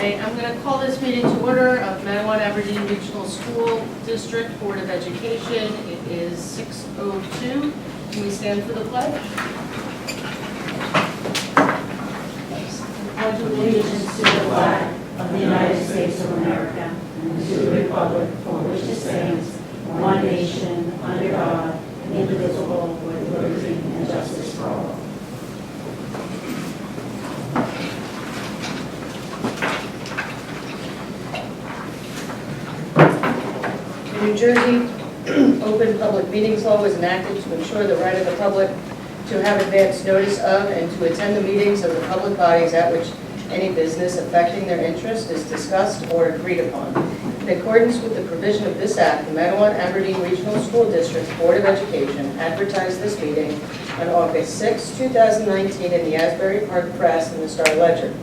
Okay, I'm going to call this meeting to order of Manawan Aberdeen Regional School District Board of Education. It is 6:02. Can we stand for the pledge? Pledge allegiance to the flag of the United States of America and to the republic for which it stands, one nation, under God, indivisible, with liberty and justice for all. In New Jersey, open public meetings law was enacted to ensure the right of the public to have advance notice of and to attend the meetings of the public bodies at which any business affecting their interest is discussed or agreed upon. In accordance with the provision of this act, the Manawan Aberdeen Regional School District Board of Education advertised this meeting on August 6, 2019 in the Asbury Park Press and the Star Ledger.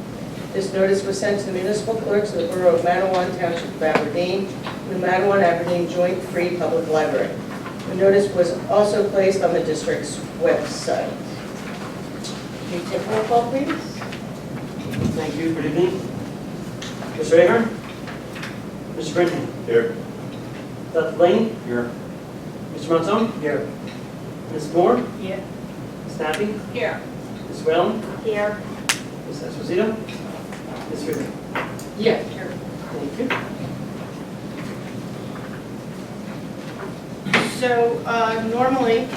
This notice was sent to the municipal clerks of the Borough of Manawan, Township of Aberdeen, and the Manawan Aberdeen Joint Free Public Library. The notice was also placed on the district's website. Can you take roll call, please? Thank you. Good evening. Mr. Ahern? Mr. Brennan? Here. Dr. Blaine? Here. Mr. Monson? Here. Ms. Moore? Here. Ms. Nappy? Here. Ms. Whalen? Here. Ms. Esposito? Ms. Ridley? Yeah. Here. Thank you. So normally,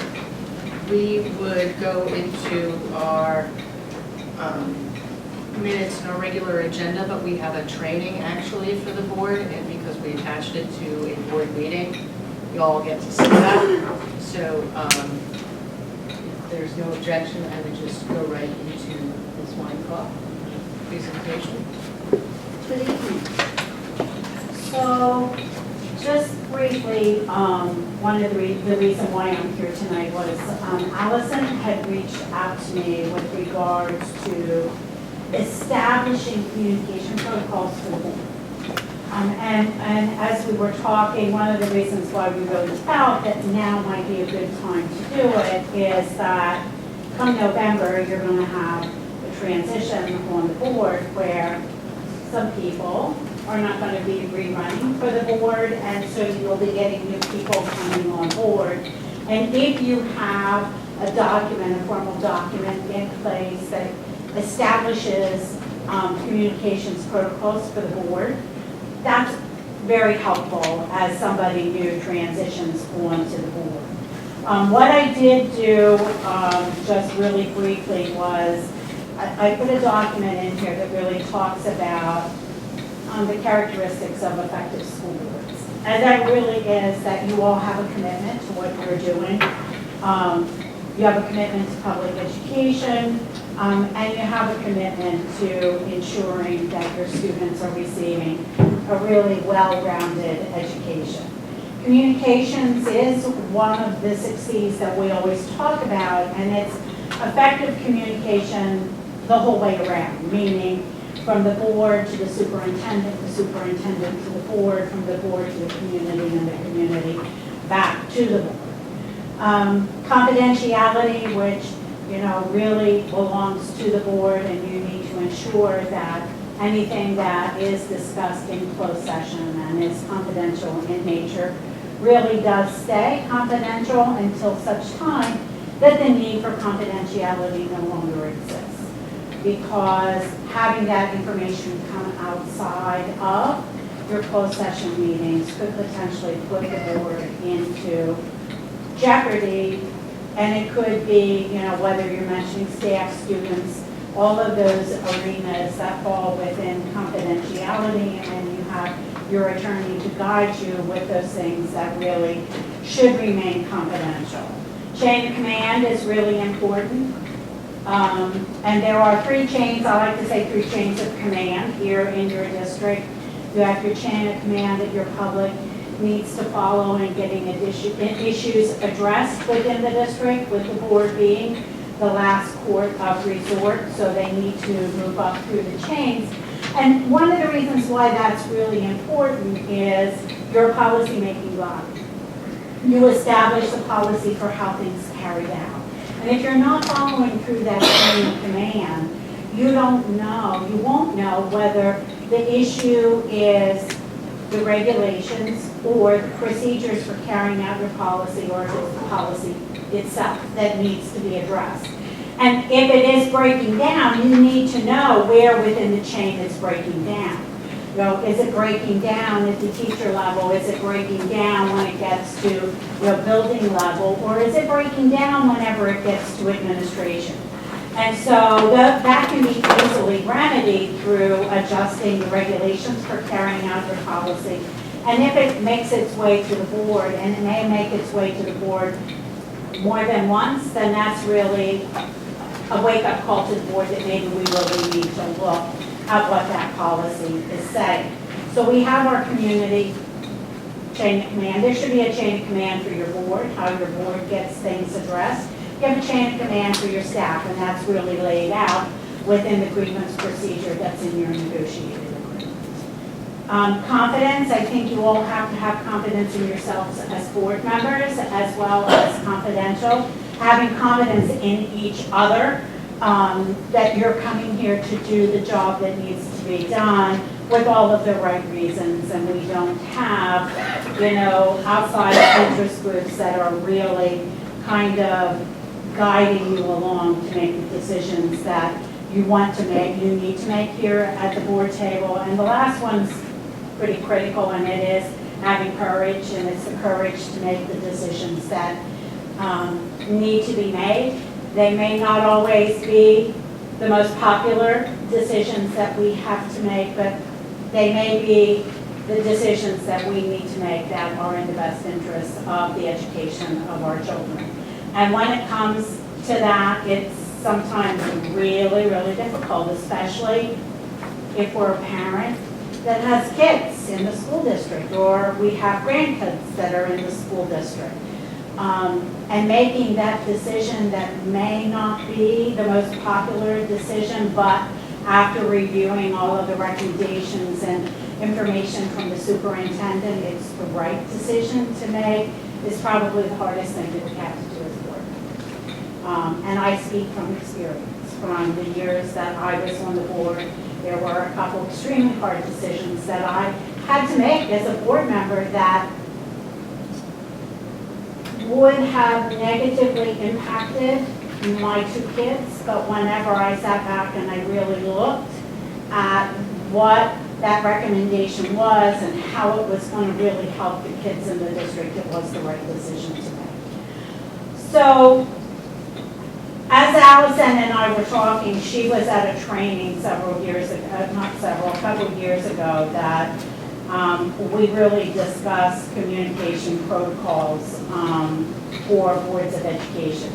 we would go into our minutes and our regular agenda, but we have a training actually for the board, and because we attached it to a board meeting, you all get to see that. So if there's no objection, I would just go right into Ms. Weinkauf presentation. Good evening. So, just briefly, one of the reason why I'm here tonight was Allison had reached out to me with regards to establishing communication protocols for the board. And as we were talking, one of the reasons why we wrote out that now might be a good time to do it is that come November, you're going to have a transition on the board where some people are not going to be rerunning for the board, and so you will be getting new people coming on board. And if you have a document, a formal document in place that establishes communications protocols for the board, that's very helpful as somebody new transitions onto the board. What I did do, just really briefly, was I put a document in here that really talks about the characteristics of effective school boards. And that really is that you all have a commitment to what you're doing. You have a commitment to public education, and you have a commitment to ensuring that your students are receiving a really well-rounded education. Communications is one of the 6 C's that we always talk about, and it's effective communication the whole way around, meaning from the board to the superintendent to the board, from the board to the community, and the community back to the board. Confidentiality, which really belongs to the board, and you need to ensure that anything that is discussed in closed session and is confidential in nature really does stay confidential until such time that the need for confidentiality no longer exists. Because having that information come outside of your closed session meetings could potentially put the board into jeopardy, and it could be, whether you're mentioning staff, students, all of those arenas that fall within confidentiality, and you have your attorney to guide you with those things that really should remain confidential. Chain of command is really important. And there are 3 chains, I like to say 3 chains of command here in your district. You have your chain of command that your public needs to follow in getting issues addressed within the district, with the board being the last court of resort, so they need to move up through the chains. And one of the reasons why that's really important is your policy-making body. You establish the policy for how things carried out. And if you're not following through that chain of command, you won't know whether The issue is the regulations or the procedures for carrying out your policy, or if it's the policy itself that needs to be addressed. And if it is breaking down, you need to know where within the chain it's breaking down. You know, is it breaking down at the teacher level? Is it breaking down when it gets to the building level? Or is it breaking down whenever it gets to administration? And so that can be easily remedied through adjusting the regulations for carrying out your policy. And if it makes its way to the board, and it may make its way to the board more than once, then that's really a wake-up call to the board that maybe we really need to look at what that policy is saying. So we have our community chain of command. There should be a chain of command for your board, how your board gets things addressed. You have a chain of command for your staff, and that's really laid out within the grievance procedure that's in your negotiated agreement. Confidence, I think you all have to have confidence in yourselves as board members, as well as confidential. Having confidence in each other, that you're coming here to do the job that needs to be done with all of the right reasons, and we don't have, outside interest groups that are really kind of guiding you along to make the decisions that you want to make, you need to make here at the board table. And the last one's pretty critical, and it is having courage, and it's the courage to make the decisions that need to be made. They may not always be the most popular decisions that we have to make, but they may be the decisions that we need to make that are in the best interest of the education of our children. And when it comes to that, it's sometimes really, really difficult, especially if we're a parent that has kids in the school district, or we have grandkids that are in the school district. And making that decision that may not be the most popular decision, but after reviewing all of the recommendations and information from the superintendent, it's the right decision to make, is probably the hardest thing that we have to do as a board. And I speak from experience. From the years that I was on the board, there were a couple extremely hard decisions that I had to make as a board member that would have negatively impacted my two kids, but whenever I sat back and I really looked at what that recommendation was and how it was going to really help the kids in the district, it was the right decision to make. So, as Allison and I were talking, she was at a training several years ago, a couple of years ago, that we really discussed communication protocols for boards of education.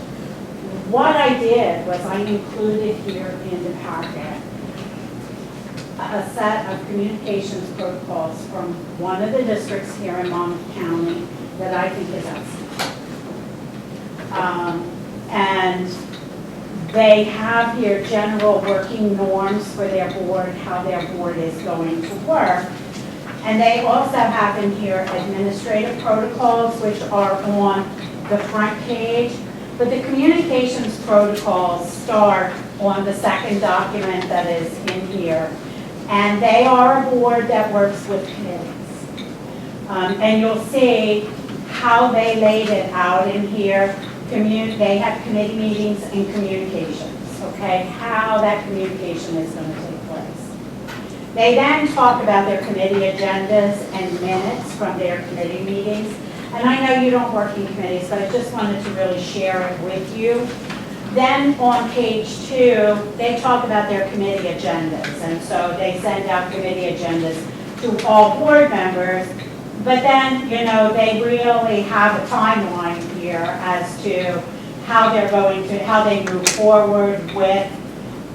What I did was I included here in the packet a set of communications protocols from one of the districts here in Monmouth County that I think is excellent. And they have here general working norms for their board, how their board is going to work. And they also have in here administrative protocols, which are on the front page. But the communications protocols start on the second document that is in here. And they are a board that works with committees. And you'll see how they laid it out in here. They have committee meetings and communications, okay? How that communication is going to take place. They then talk about their committee agendas and minutes from their committee meetings. And I know you don't work in committees, but I just wanted to really share it with you. Then on page 2, they talk about their committee agendas. And so they send out committee agendas to all board members. But then, they really have a timeline here as to how they move forward with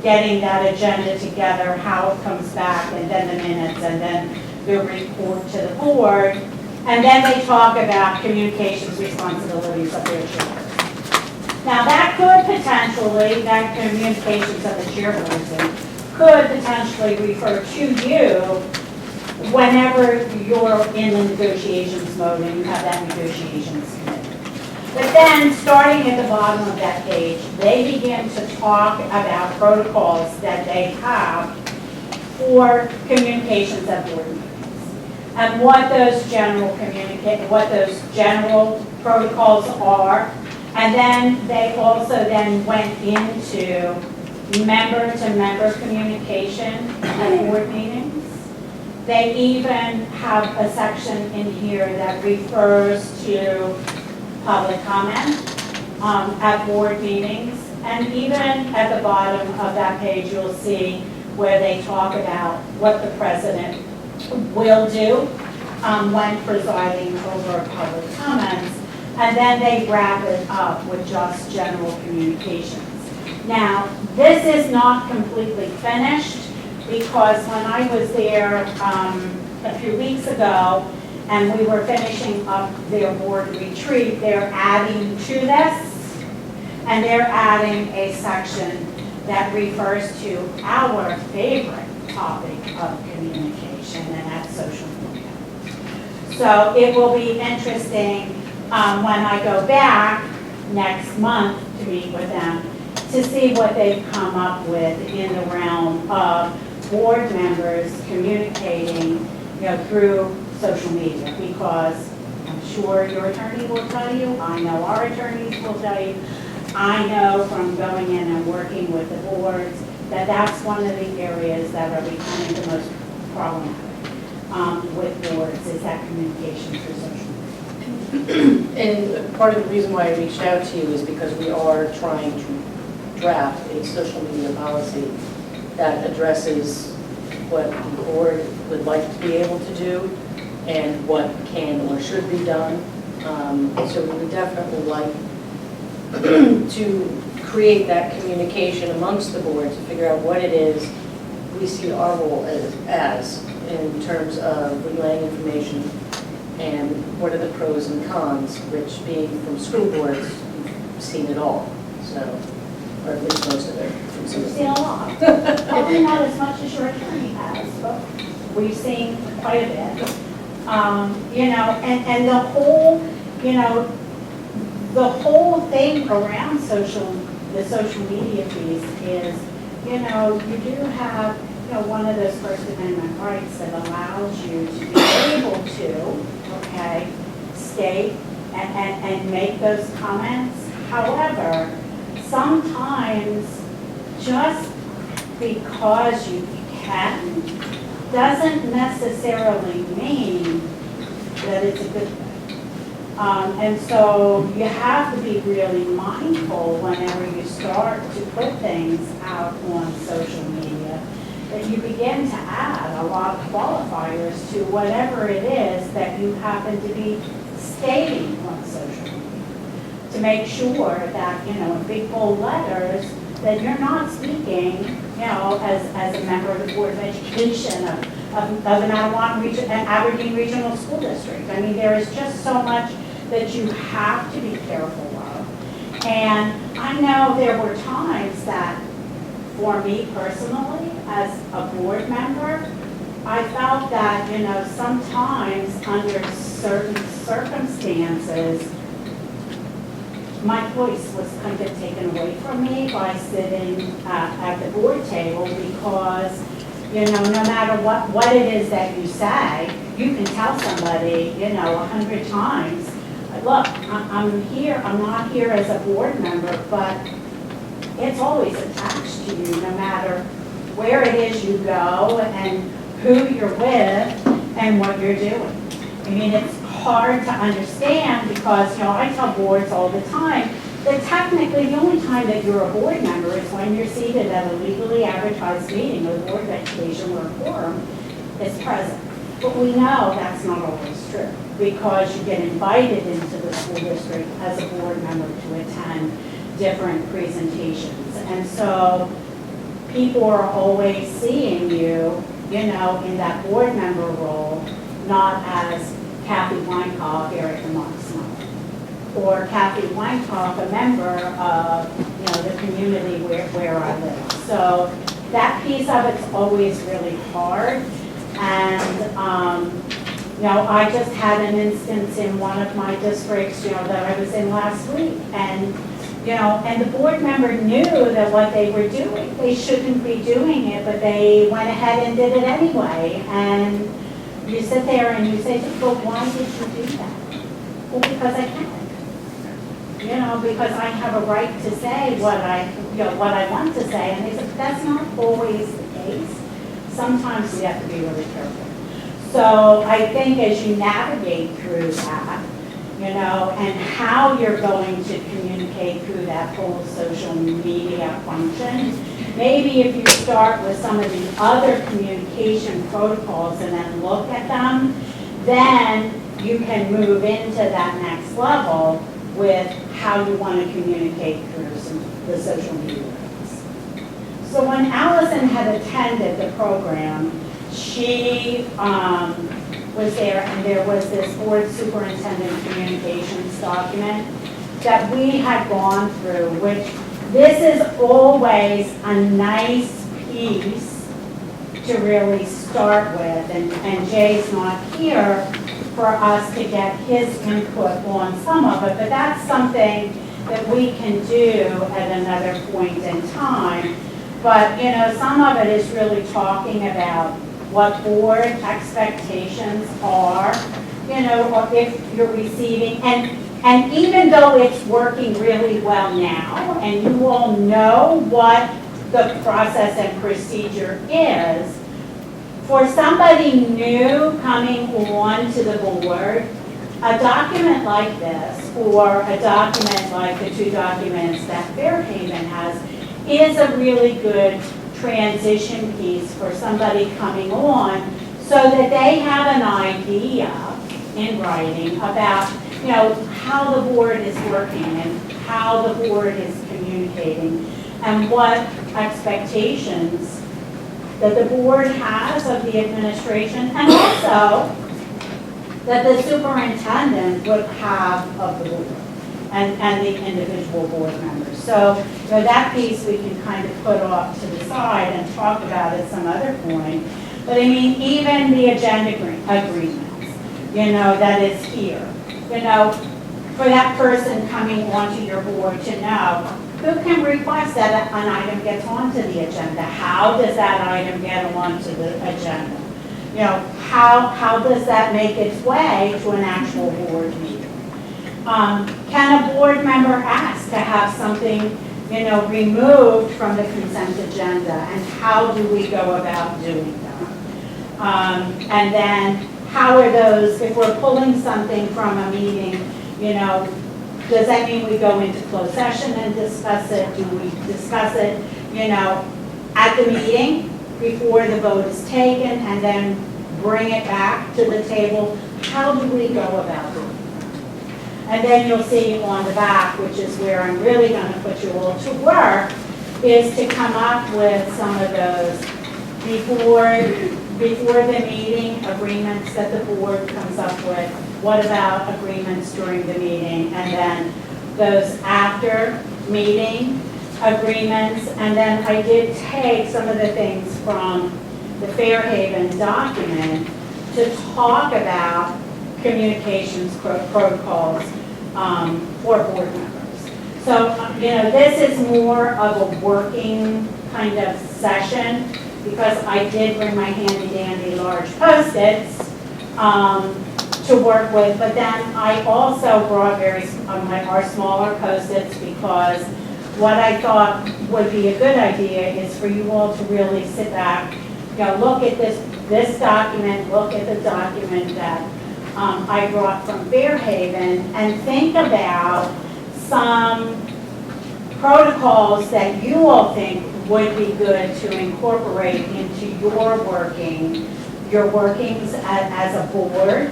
getting that agenda together, how it comes back, and then the minutes, and then the report to the board. And then they talk about communications responsibilities of their children. Now that that communications of the chairperson could potentially refer to you whenever you're in the negotiations mode and you have that negotiations committee. But then, starting at the bottom of that page, they begin to talk about protocols that they have for communications at board meetings. And what those general protocols are. And then they also then went into member-to-member communication at board meetings. They even have a section in here that refers to public comment at board meetings. And even at the bottom of that page, you'll see where they talk about what the president will do when presiding over public comments. And then they wrap it up with just general communications. Now, this is not completely finished, because when I was there a few weeks ago and we were finishing up their board retreat, they're adding to this, and they're adding a section that refers to our favorite topic of communication, and that's social media. So it will be interesting when I go back next month to meet with them to see what they've come up with in the realm of board members communicating, through social media, because I'm sure your attorney will tell you, I know our attorneys will tell you, I know from going in and working with the boards that that's one of the areas that are becoming the most problematic with boards, is that communication through social media. And part of the reason why I reached out to you is because we are trying to draft a social media policy that addresses what the board would like to be able to do and what can or should be done. So we would definitely like to create that communication amongst the board to figure out what it is we see our role as in terms of relaying information and what are the pros and cons, which being from school boards, you've seen it all, so, or at least most of it. We've seen a lot. Probably not as much as your attorney has, but we've seen quite a bit. And the whole, the whole thing around the social media piece is, you do have, one of those First Amendment rights that allows you to be able to, state and make those comments. However, sometimes just because you can doesn't necessarily mean that it's a good thing. And so you have to be really mindful whenever you start to put things out on social media, that you begin to add a lot of qualifiers to whatever it is that you happen to be stating on social media, to make sure that, in big bold letters, that you're not speaking, as a member of the Board of Education of an Aberdeen Regional School District. I mean, there is just so much that you have to be careful of. And I know there were times that, for me personally, as a board member, I felt that, sometimes under certain circumstances, my voice was kind of taken away from me by sitting at the board table, because, no matter what it is that you say, you can tell somebody, 100 times, look, I'm here, I'm not here as a board member, but it's always attached to you, no matter where it is you go and who you're with and what you're doing. I mean, it's hard to understand because, I tell boards all the time that technically the only time that you're a board member is when you're seated at a legally advertised meeting of the Board of Education where a quorum is present. But we know that's not always true, because you get invited into the school district as a board member to attend different presentations. And so people are always seeing you, in that board member role, not as Kathy Weinkoff, Eric and Mark Smith, or Kathy Weinkoff, a member of, the community where I live. So that piece of it's always really hard. And, I just had an instance in one of my districts, that I was in last week. And, And the board member knew that what they were doing, they shouldn't be doing it, but they went ahead and did it anyway. And you sit there and you say, well, why did you do that? Well, because I can. Because I have a right to say what I want to say. And they said, that's not always the case. Sometimes we have to be really careful. So I think as you navigate through that, and how you're going to communicate through that whole social media function, maybe if you start with some of the other communication protocols and then look at them, then you can move into that next level with how you want to communicate through the social media. So when Allison had attended the program, she was there, and there was this board superintendent communications document that we had gone through, which this is always a nice piece to really start with, and Jay's not here for us to get his input on some of it, but that's something that we can do at another point in time. But, some of it is really talking about what board expectations are, or if you're receiving, and even though it's working really well now, and you all know what the process and procedure is, for somebody new coming on to the board, a document like this, or a document like the two documents that Fairhaven has, is a really good transition piece for somebody coming on, so that they have an idea in writing about, how the board is working and how the board is communicating and what expectations that the board has of the administration, and also that the superintendent would have of the board and the individual board members. So that piece we can kind of put off to the side and talk about at some other point. But I mean, even the agenda agreements, that is here. For that person coming onto your board to know who can request that an item gets onto the agenda. How does that item get onto the agenda? How does that make its way to an actual board meeting? Can a board member ask to have something, removed from the consent agenda, and how do we go about doing that? And then how are those, if we're pulling something from a meeting, does that mean we go into closed session and discuss it? Do we discuss it, at the meeting before the vote is taken, and then bring it back to the table? How do we go about it? And then you'll see on the back, which is where I'm really going to put you all to work, is to come up with some of those before the meeting agreements that the board comes up with. What about agreements during the meeting? And then those after meeting agreements. And then I did take some of the things from the Fairhaven document to talk about communications protocols for board members. So, this is more of a working kind of session, because I did bring my handy dandy large Post-its to work with, but then I also brought our smaller Post-its, because what I thought would be a good idea is for you all to really sit back, look at this document, look at the document that I brought from Fairhaven, and think about some protocols that you all think would be good to incorporate into your workings as a board,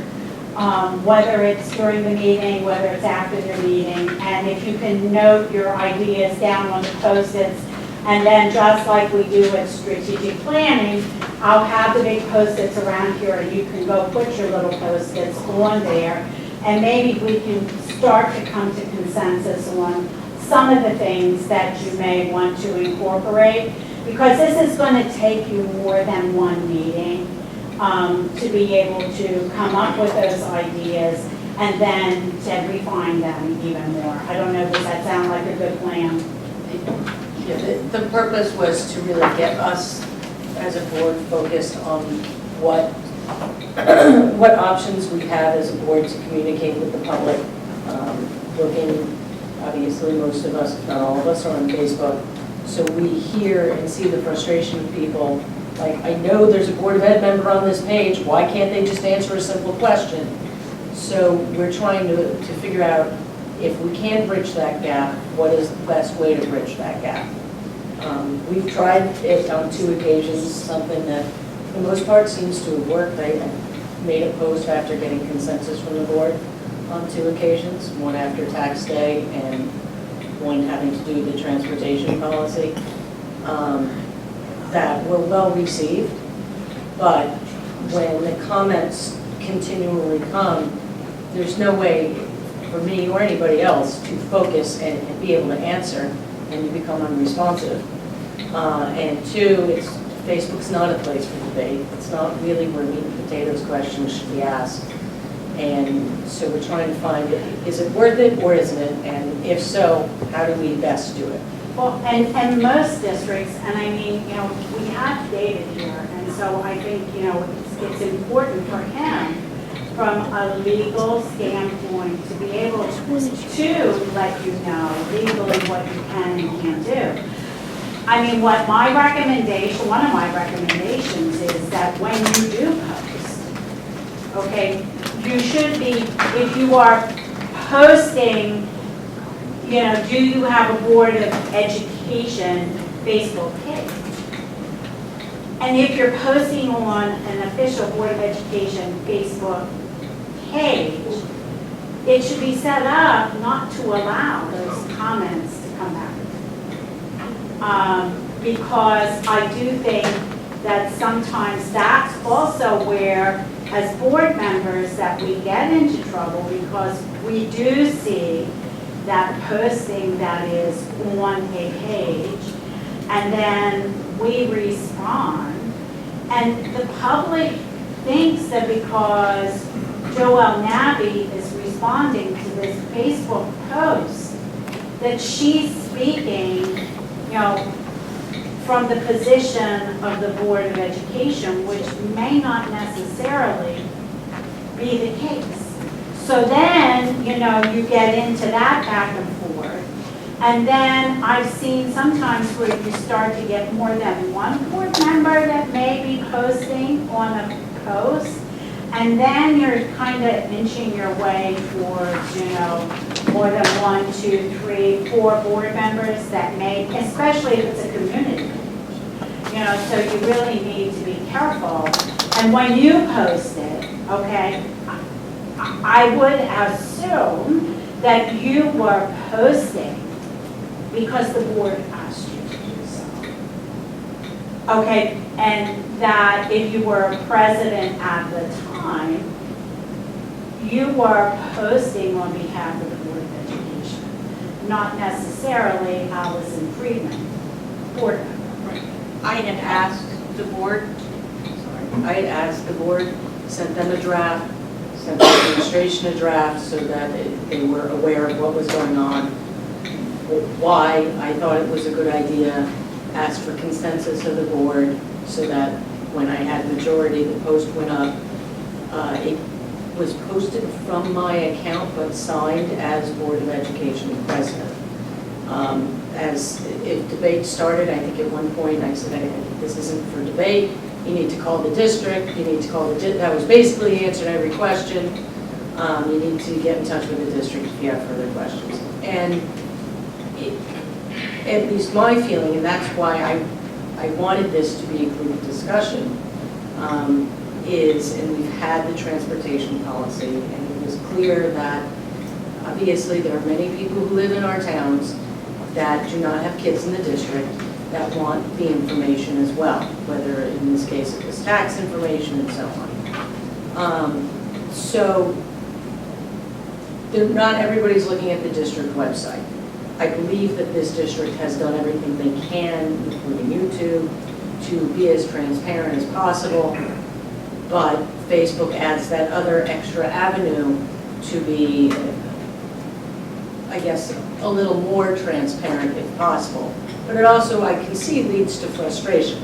whether it's during the meeting, whether it's after the meeting, and if you can note your ideas down on the Post-its. And then just like we do with strategic planning, I'll have the big Post-its around here, and you can go put your little Post-its on there, and maybe we can start to come to consensus on some of the things that you may want to incorporate, because this is going to take you more than one meeting to be able to come up with those ideas and then to refine them even more. I don't know, does that sound like a good plan? Yeah, the purpose was to really get us as a board focused on what, what options we have as a board to communicate with the public. Looking, obviously, most of us, if not all of us, are on Facebook. So we hear and see the frustration of people. Like, I know there's a Board of Ed member on this page, why can't they just answer a simple question? So we're trying to figure out if we can bridge that gap, what is the best way to bridge that gap? We've tried it on 2 occasions, something that for the most part seems to have worked. I made a post after getting consensus from the board on 2 occasions, one after tax day and one having to do with the transportation policy, that were well received. But when the comments continually come, there's no way for me or anybody else to focus and be able to answer, and you become unresponsive. And 2, Facebook's not a place for debate. It's not really where meat and potatoes questions should be asked. And so we're trying to find, is it worth it or isn't it? And if so, how do we best do it? Well, and most districts, and I mean, you know, we have David here, and so I think, you know, it's important for him from a legal standpoint to be able to let you know legally what you can and can't do. I mean, what my recommendation, one of my recommendations is that when you do post, okay, you should be, if you are posting, you know, do you have a Board of Education Facebook page? And if you're posting on an official Board of Education Facebook page, it should be set up not to allow those comments to come back. Because I do think that sometimes that's also where, as board members, that we get into trouble because we do see that posting that is on a page, and then we respond, and the public thinks that because Joelle Nabby is responding to this Facebook post, that she's speaking, you know, from the position of the Board of Education, which may not necessarily be the case. So then, you know, you get into that back and forth. And then I've seen sometimes where you start to get more than one board member that may be posting on a post. And then you're kind of inching your way towards, you know, more than 1, 2, 3, 4 board members that may, especially if it's a community. You know, so you really need to be careful. And when you post it, okay, I would assume that you were posting because the board asked you to do so. Okay, and that if you were president at the time, you were posting on behalf of the Board of Education, not necessarily Allison Friedman, board member. I had asked the board, sent them a draft, sent the administration a draft so that they were aware of what was going on, why I thought it was a good idea, asked for consensus of the board so that when I had majority, the post went up. It was posted from my account but signed as Board of Education president. As if debate started, I think at one point I said, this isn't for debate, you need to call the district, you need to call that was basically answered every question. You need to get in touch with the district if you have further questions. And at least my feeling, and that's why I wanted this to be a group discussion, is, and we've had the transportation policy, and it was clear that obviously there are many people who live in our towns that do not have kids in the district that want the information as well, whether in this case it was tax information and so on. So not everybody's looking at the district website. I believe that this district has done everything they can, including YouTube, to be as transparent as possible, but Facebook adds that other extra avenue to be, I guess, a little more transparent if possible. But it also, I can see, leads to frustration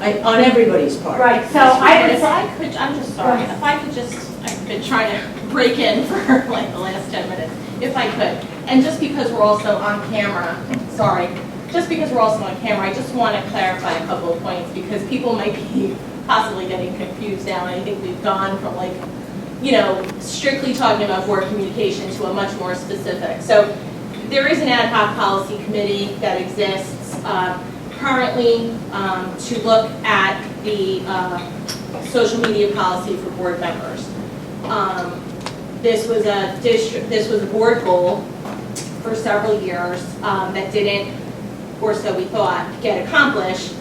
on everybody's part. Right, so But I if I could, I'm just sorry, if I could just, I've been trying to break in for like the last 10 minutes, if I could. And just because we're also on camera, sorry, just because we're also on camera, I just want to clarify a couple of points because people might be possibly getting confused now. And I think we've gone from like, you know, strictly talking about board communication to a much more specific. So there is an ad hoc policy committee that exists currently to look at the social media policy for board members. This was a board goal for several years that didn't, or so we thought, get accomplished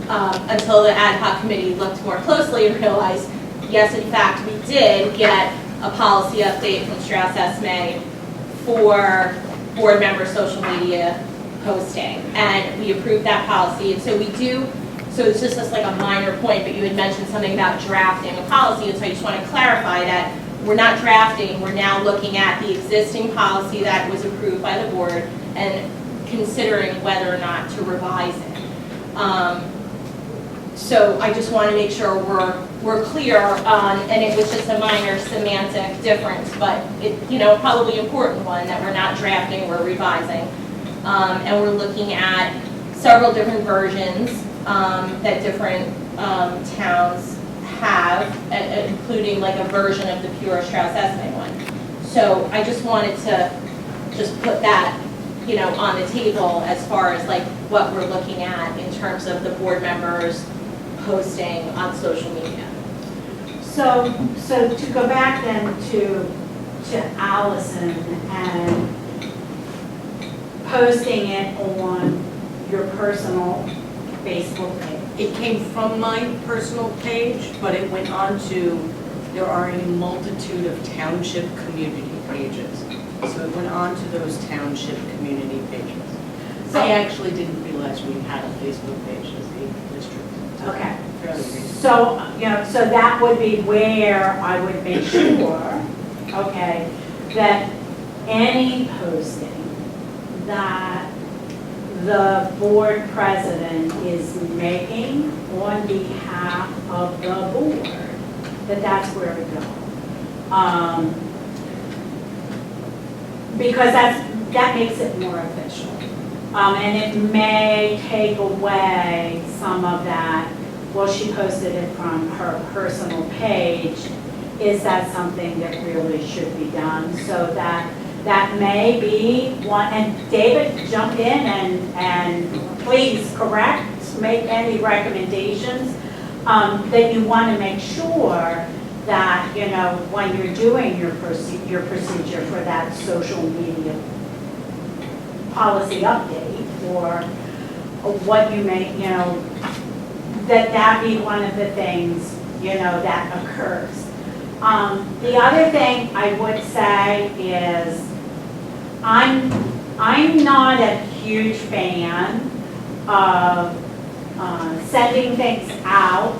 until the ad hoc committee looked more closely and realized, yes, in fact, we did get a policy update from Strauss Esme for board member social media posting, and we approved that policy. And so we do, so it's just like a minor point, but you had mentioned something about drafting a policy, and so I just want to clarify that we're not drafting, we're now looking at the existing policy that was approved by the board and considering whether or not to revise it. So I just want to make sure we're clear on, and it was just a minor semantic difference, but it, you know, probably important one, that we're not drafting, we're revising. And we're looking at several different versions that different towns have, including like a version of the pure Strauss Esme one. So I just wanted to just put that, you know, on the table as far as like what we're looking at in terms of the board members posting on social media. So to go back then to Allison and posting it on your personal Facebook page. It came from my personal page, but it went on to, there are a multitude of township community pages. So it went on to those township community pages. I actually didn't realize we had a Facebook page as the district. Okay. Fairly recent. So, you know, so that would be where I would make sure, okay, that any posting that the board president is making on behalf of the board, that's where we go. Because that makes it more official. And it may take away some of that, well, she posted it from her personal page. Is that something that really should be done? So that may be one, and David, jump in and please correct, make any recommendations that you want to make sure that, you know, when you're doing your procedure for that social media policy update, or what you may, you know, that be one of the things, you know, that occurs. The other thing I would say is I'm not a huge fan of sending things out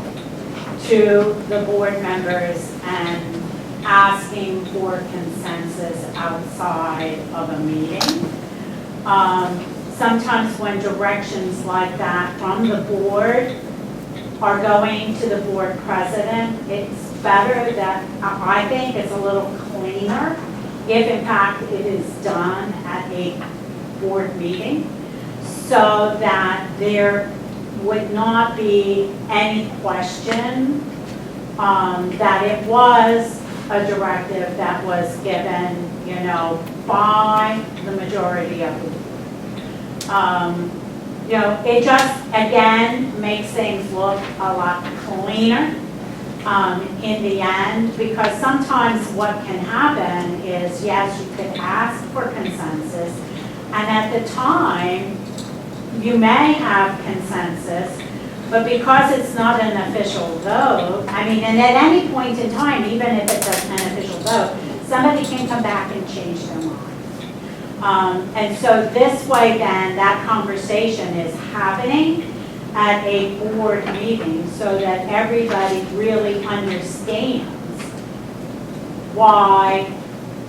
to the board members and asking for consensus outside of a meeting. Sometimes when directions like that from the board are going to the board president, it's better that, I think it's a little cleaner if in fact it is done at a board meeting, so that there would not be any question that it was a directive that was given, you know, by the majority of the board. You know, it just, again, makes things look a lot cleaner in the end, because sometimes what can happen is, yes, you could ask for consensus, and at the time, you may have consensus, but because it's not an official vote, I mean, and at any point in time, even if it's an official vote, somebody can come back and change their mind. And so this way then, that conversation is happening at a board meeting so that everybody really understands why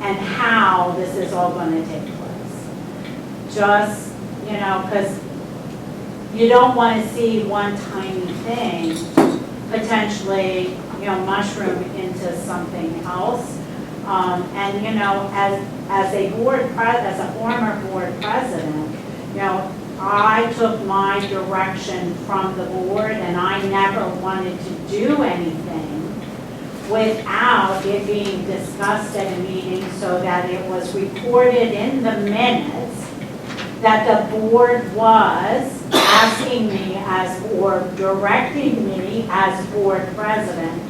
and how this is all going to take place. Just, because you don't want to see one tiny thing potentially, mushroom into something else. And, as a former board president, I took my direction from the board, and I never wanted to do anything without it being discussed at a meeting so that it was reported in the minutes that the board was asking me or directing me as board president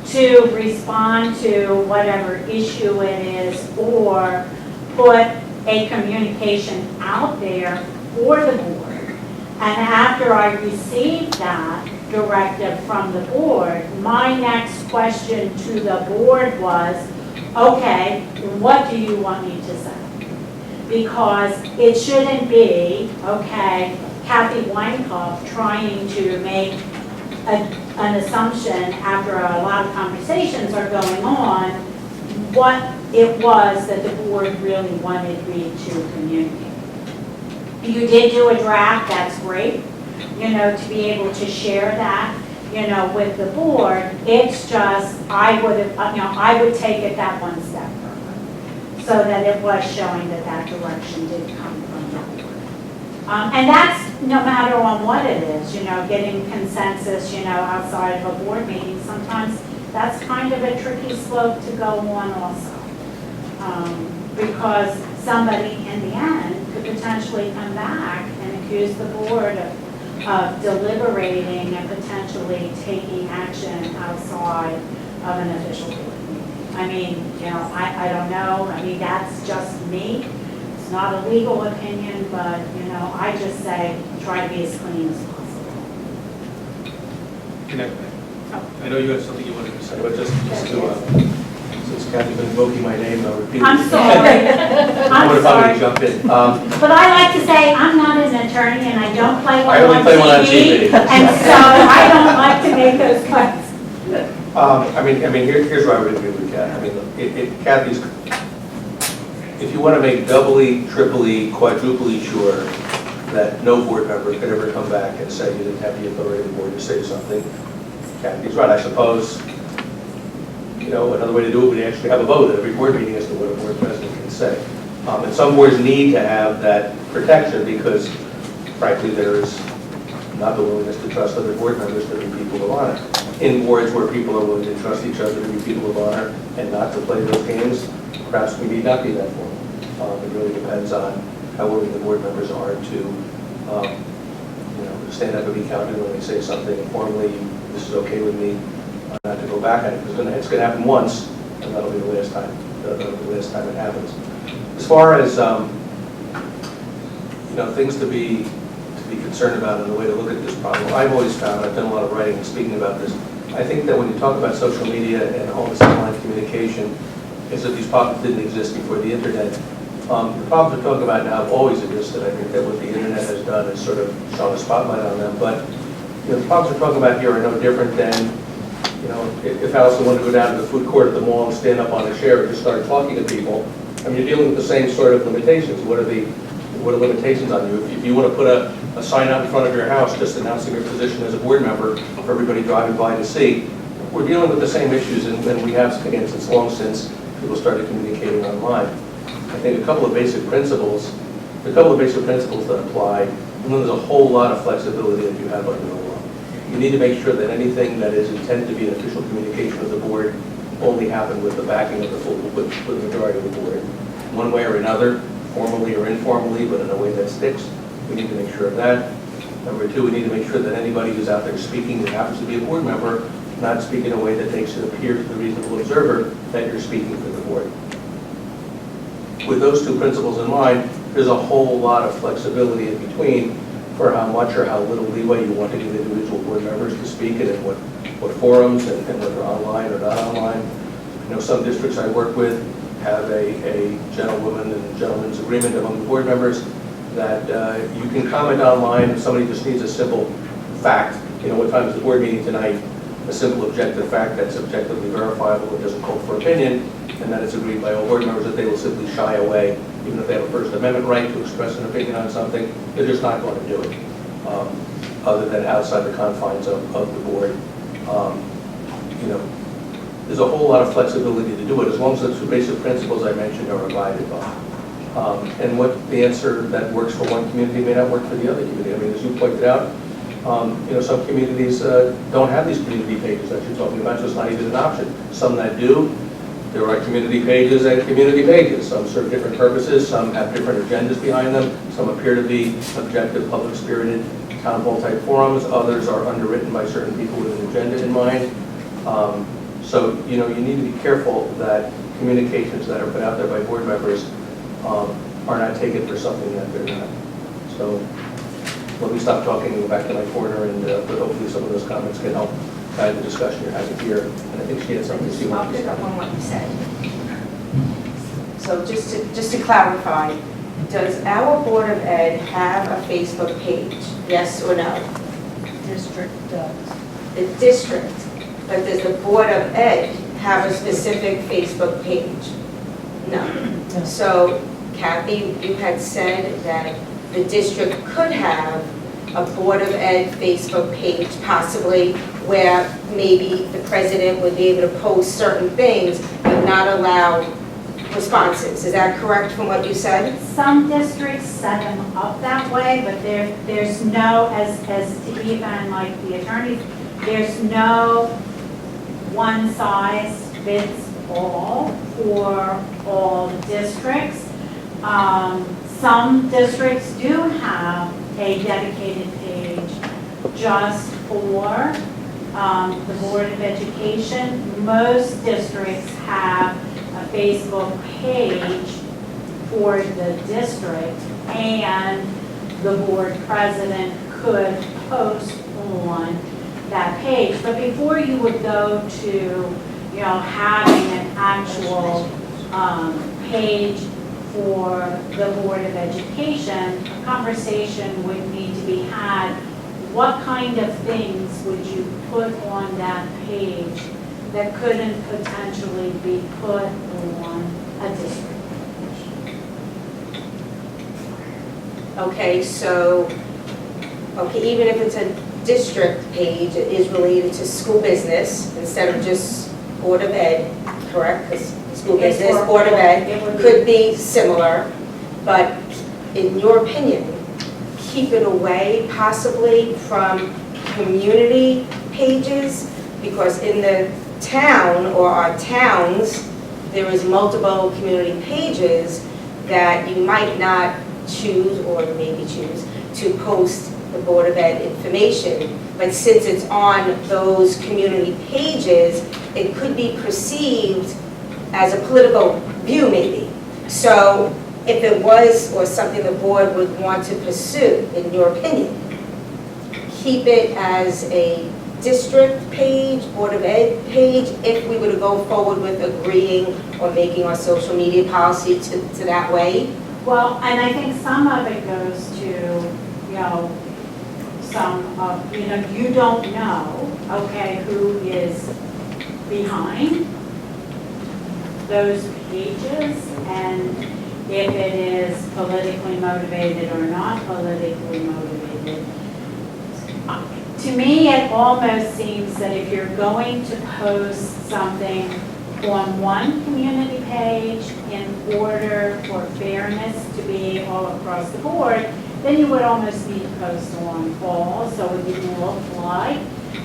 to respond to whatever issue it is or put a communication out there for the board. And after I received that directive from the board, my next question to the board was, okay, what do you want me to say? Because it shouldn't be, okay, Kathy Weinkauf trying to make an assumption after a lot of conversations are going on, what it was that the board really wanted me to communicate. You did do a draft, that's great, to be able to share that, with the board. It's just, I would take it that one step further, so that it was showing that direction did come from the board. And that's no matter on what it is, getting consensus, outside of a board meeting. Sometimes that's kind of a tricky slope to go on also. Because somebody in the end could potentially come back and accuse the board of deliberating and potentially taking action outside of an official board meeting. I mean, I don't know. I mean, that's just me. It's not a legal opinion, but, I just say try to be as clean as possible. I know you had something you wanted to say, but just to, since Kathy's been invoking my name, I'll repeat it. I'm sorry. I'm sorry. Jump in. But I like to say, I'm not an attorney and I don't play one I only play one on TV. And so I don't like to make those claims. I mean, here's where I would agree with Kathy. I mean, Kathy's, if you want to make doubly, triply, quadruply sure that no board member could ever come back and say you didn't have the authority of the board to say something, Kathy's right. I suppose, another way to do it would actually have a vote at every board meeting as to what a board president can say. And some boards need to have that protection because, frankly, there is not the willingness to trust other board members to be people of honor. In boards where people are willing to trust each other to be people of honor and not to play those games, perhaps we need not be that formal. It really depends on how willing the board members are to, stand up and be counted when they say something informally. This is okay with me, not to go back on it. It's going to happen once, and that'll be the last time. That'll be the last time it happens. As far as things to be concerned about and the way to look at this problem, I've always found, I've done a lot of writing and speaking about this, I think that when you talk about social media and all this online communication, as if these problems didn't exist before the internet. The problems we're talking about now have always existed. I think that what the internet has done is sort of shone a spotlight on them. But the problems we're talking about here are no different than, if Allison wanted to go down to the food court at the mall and stand up on a chair and just start talking to people. I mean, you're dealing with the same sort of limitations. What are limitations on you? If you want to put a sign out in front of your house just announcing your position as a board member for everybody driving by to see, we're dealing with the same issues, and we have, again, since long since people started communicating online. I think a couple of basic principles that apply, and then there's a whole lot of flexibility that you have under the law. You need to make sure that anything that is intended to be an official communication with the board only happen with the backing of with the majority of the board. One way or another, formally or informally, but in a way that sticks. We need to make sure of that. Number two, we need to make sure that anybody who's out there speaking who happens to be a board member not speak in a way that makes it appear to the reasonable observer that you're speaking for the board. With those two principles in mind, there's a whole lot of flexibility in between for how much or how little leeway you want to give individual board members to speak and in what forums and whether online or not online. Some districts I work with have a gentlewoman and gentleman's agreement among the board members that you can comment online if somebody just needs a simple fact. What time is the board meeting tonight? A simple objective fact that's objectively verifiable, it doesn't call for opinion. and that it's agreed by all board members, that they will simply shy away, even if they have a First Amendment right to express an opinion on something, they're just not going to do it, other than outside the confines of the board. You know, there's a whole lot of flexibility to do it, as long as the two basic principles I mentioned are abided by. And what the answer that works for one community may not work for the other community. I mean, as you pointed out, you know, some communities don't have these community pages that you're talking about, so it's not even an option. Some that do, there are community pages and community pages. Some serve different purposes, some have different agendas behind them, some appear to be objective, public-spirited, town hall type forums, others are underwritten by certain people with an agenda in mind. So, you know, you need to be careful that communications that are put out there by board members are not taken for something that they're not. So let me stop talking and go back to my corner, and but hopefully some of those comments can help guide the discussion you're having here. And I think she had something to say. I'll pick up on what you said. So just to clarify, does our Board of Ed have a Facebook page? Yes or no? District does. The district, but does the Board of Ed have a specific Facebook page? No. No. So Kathy, you had said that the district could have a Board of Ed Facebook page, possibly, where maybe the president would be able to post certain things but not allow responses. Is that correct from what you said? Some districts set them up that way, but there's no, as to even like the attorneys, there's no one size fits all for all districts. Some districts do have a dedicated page just for the Board of Education. Most districts have a Facebook page for the district, and the board president could post on that page. But before you would go to, you know, having an actual page for the Board of Education, a conversation would need to be had. What kind of things would you put on that page that couldn't potentially be put on a district? Okay, so, even if it's a district page, it is related to school business instead of just Board of Ed, correct? Because school It's business, for- Board of it Ed would be- could be similar, but in your opinion, keep it away possibly from community pages, because in the town or our towns, there is multiple community pages that you might not choose or maybe choose to post the Board of Ed information. But since it's on those community pages, it could be perceived as a political view maybe. So if it was or something the board would want to pursue, in your opinion, keep it as a district page, Board of Ed page, if we were to go forward with agreeing or making our social media policy to that way? Well, and I think some of it goes to, you know, some of, you know, you don't know, okay, who is behind those pages, and if it is politically motivated or not politically motivated. To me, it almost seems that if you're going to post something on one community page in order for fairness to be all across the board, then you would almost need to post on all, so it didn't look like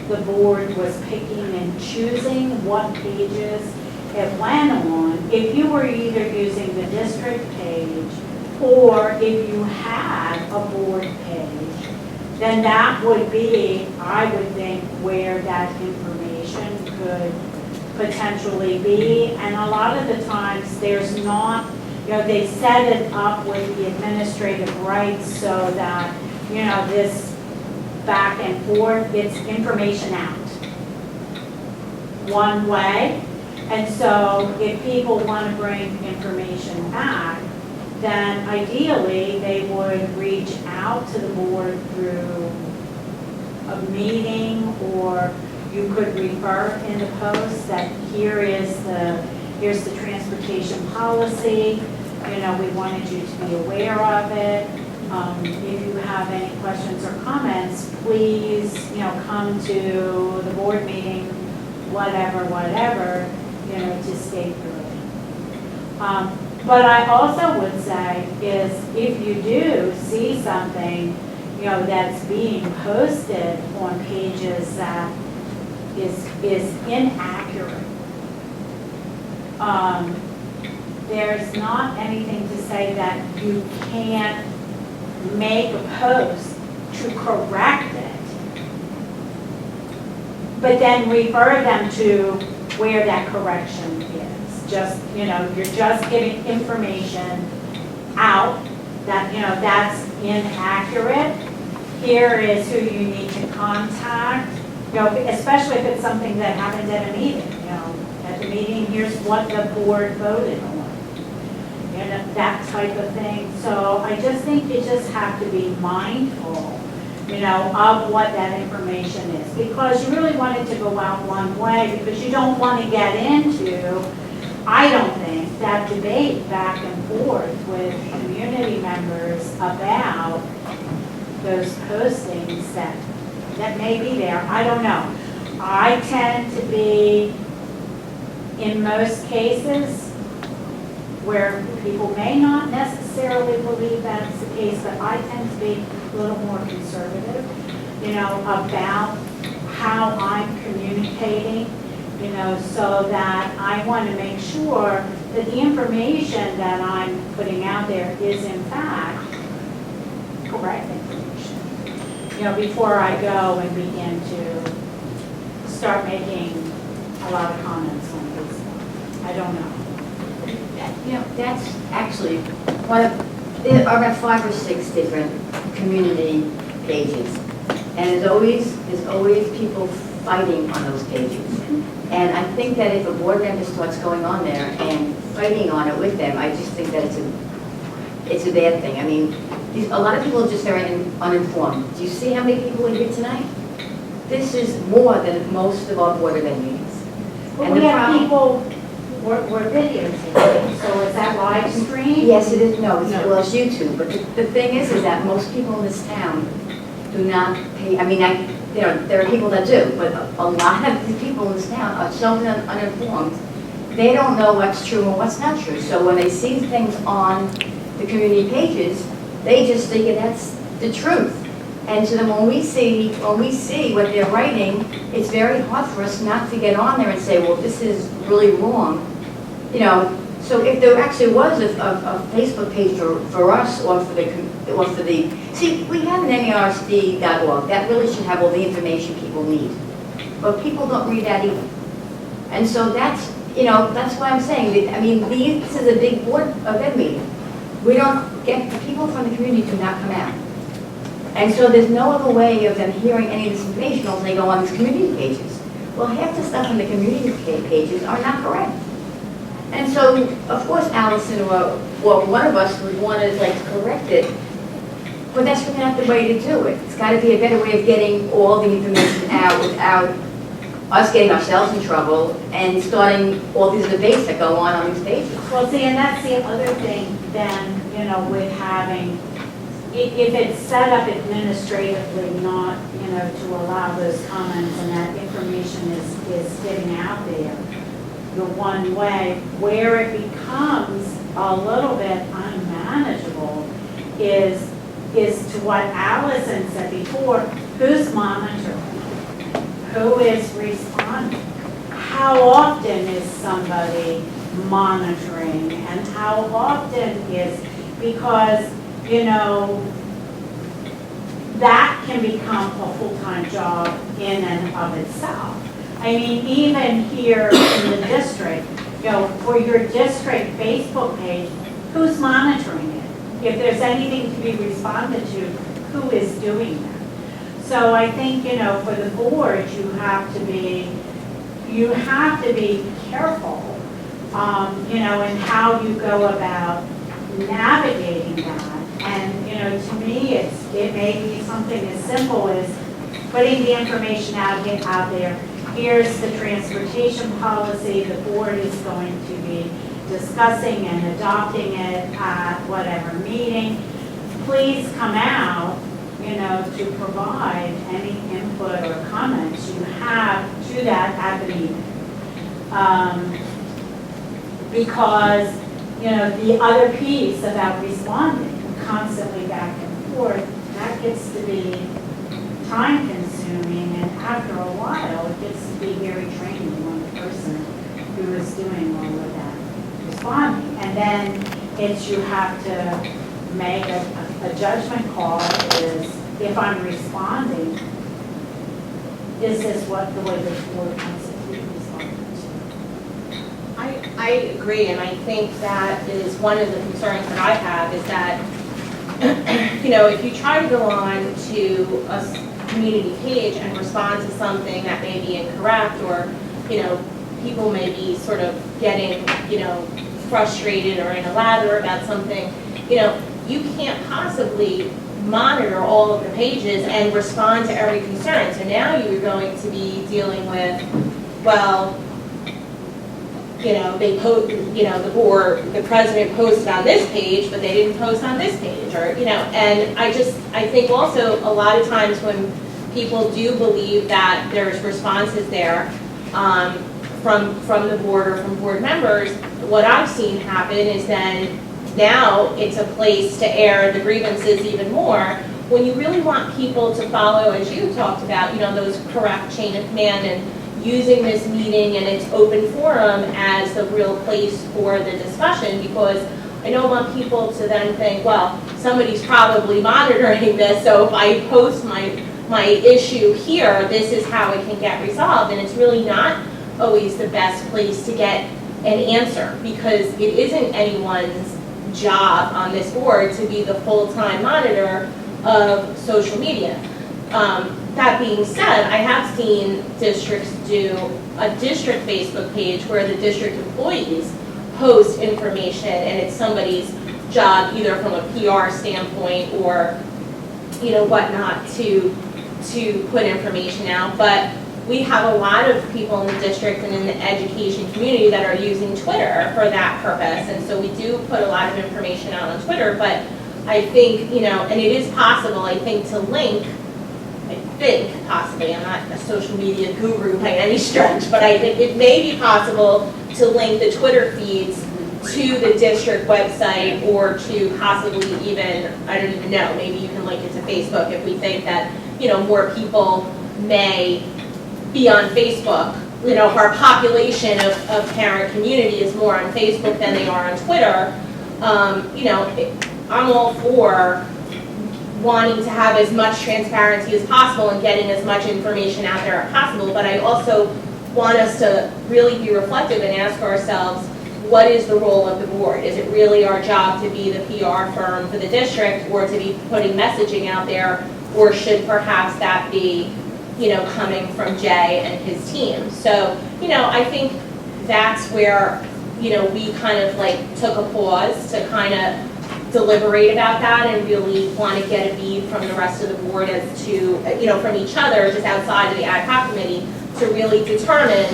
the board was picking and choosing what pages it went on. If you were either using the district page or if you had a board page, then that would be, I would think, where that information could potentially be. And a lot of the times, there's not, you know, they set it up with the administrative rights so that, you know, this back and forth, it's information out one way. And so if people want to bring information back, then ideally they would reach out to the board through a meeting, or you could refer in the post that here is the here's the transportation policy, we wanted you to be aware of it. If you have any questions or comments, please, come to the board meeting, whatever, to state through it. But I also would say is if you do see something, that's being posted on pages that is inaccurate, there's not anything to say that you can't make a post to correct it, but then refer them to where that correction is. Just, you're just giving information out that, that's inaccurate. Here is who you need to contact, especially if it's something that happened at a meeting, at the meeting, here's what the board voted on. That type of thing. So I just think you just have to be mindful, of what that information is. Because you really want it to go out one way, because you don't want to get into, I don't think, that debate back and forth with community members about those postings that may be there. I don't know. I tend to be, in most cases, where people may not necessarily believe that's the case, but I tend to be a little more conservative, about how I'm communicating, so that I want to make sure that the information that I'm putting out there is in fact correct information. Before I go and begin to start making a lot of comments on this. I don't know. That's actually one of, there are about 5 or 6 different community pages. And there's always people fighting on those pages. And I think that if a board member starts going on there and fighting on it with them, I just think that it's a bad thing. I mean, a lot of people are just very uninformed. Do you see how many people are here tonight? This is more than most of our Board of Ed meetings. But And we the have problem- people, we're videotaping, so is that live stream? Yes, it is, no, well, it's YouTube, but the thing is that most people in this town do not pay, there are people that do, but a lot of the people in this town are so uninformed, they don't know what's true and what's not true. So when they see things on the community pages, they just think that's the truth. And so then when we see what they're writing, it's very hard for us not to get on there and say, well, this is really wrong. So if there actually was a Facebook page for us or for the, see, we have an MARSD.org, that really should have all the information people need. But people don't read that either. And so that's why I'm saying, this is a big Board of Ed meeting. We don't get, the people from the community do not come out. And so there's no other way of them hearing any of this information unless they go on these community pages. Well, half the stuff on the community pages are not correct. And so, of course, Allison or one of us would want to correct it, but that's really not the way to do it. It's got to be a better way of getting all the information out without us getting ourselves in trouble and starting all these debates that go on these pages. Well, see, and that's the other thing then, with having, if it's set up administratively not, to allow those comments and that information is getting out there, the one way, where it becomes a little bit unmanageable is to what Allison said before, who's monitoring? Who is responding? How often is somebody monitoring and how often is, because, that can become a full-time job in and of itself. Even here in the district, for your district Facebook page, who's monitoring it? If there's anything to be responded to, who is doing that? So I think, for the board, you have to be careful, in how you go about navigating that. And, to me, it may be something as simple as putting the information out there here's the transportation policy, the board is going to be discussing and adopting it at whatever meeting. Please come out, to provide any input or comments you have to that at the meeting. Because, the other piece about responding constantly back and forth, that gets to be time consuming, and after a while, it gets to be very draining on the person who is doing all of that responding. And then you have to make a judgment call is, if I'm responding, is this the way the board wants it to be responded to? I agree, and I think that is one of the concerns that I have, is that, if you try to go on to a community page and respond to something that may be incorrect, or, people may be sort of getting, frustrated or in a lather about something, you can't possibly monitor all of the pages and respond to every concern. So now you're going to be dealing with, well, they post, the president posted on this page, but they didn't post on this page, or, and I think also a lot of times when people do believe that there's responses there from the board or from board members, what I've seen happen is then now it's a place to air the grievances even more, when you really want people to follow, as you talked about, those correct chain of command, and using this meeting and its open forum as the real place for the discussion, because I don't want people to then think, well, somebody's probably monitoring this, so if I post my issue here, this is how it can get resolved. And it's really not always the best place to get an answer, because it isn't anyone's job on this board to be the full-time monitor of social media. That being said, I have seen districts do a district Facebook page where the district employees post information, and it's somebody's job, either from a PR standpoint or, whatnot, to put information out. But we have a lot of people in the district and in the education community that are using Twitter for that purpose, and so we do put a lot of information out on Twitter. But I think, and it is possible, I think, to link, possibly, I'm not a social media guru by any stretch, but I think it may be possible to link the Twitter feeds to the district website, or to possibly even, I don't even know, maybe you can link it to Facebook if we think that, more people may be on Facebook. Our population of parent community is more on Facebook than they are on Twitter. I'm all for wanting to have as much transparency as possible and getting as much information out there as possible, but I also want us to really be reflective and ask ourselves, what is the role of the board? Is it really our job to be the PR firm for the district, or to be putting messaging out there, or should perhaps that be, coming from Jay and his team? So, I think that's where, we kind of took a pause to kind of deliberate about that, and really want to get a bead from the rest of the board as to, from each other, just outside of the ad hoc committee, to really determine,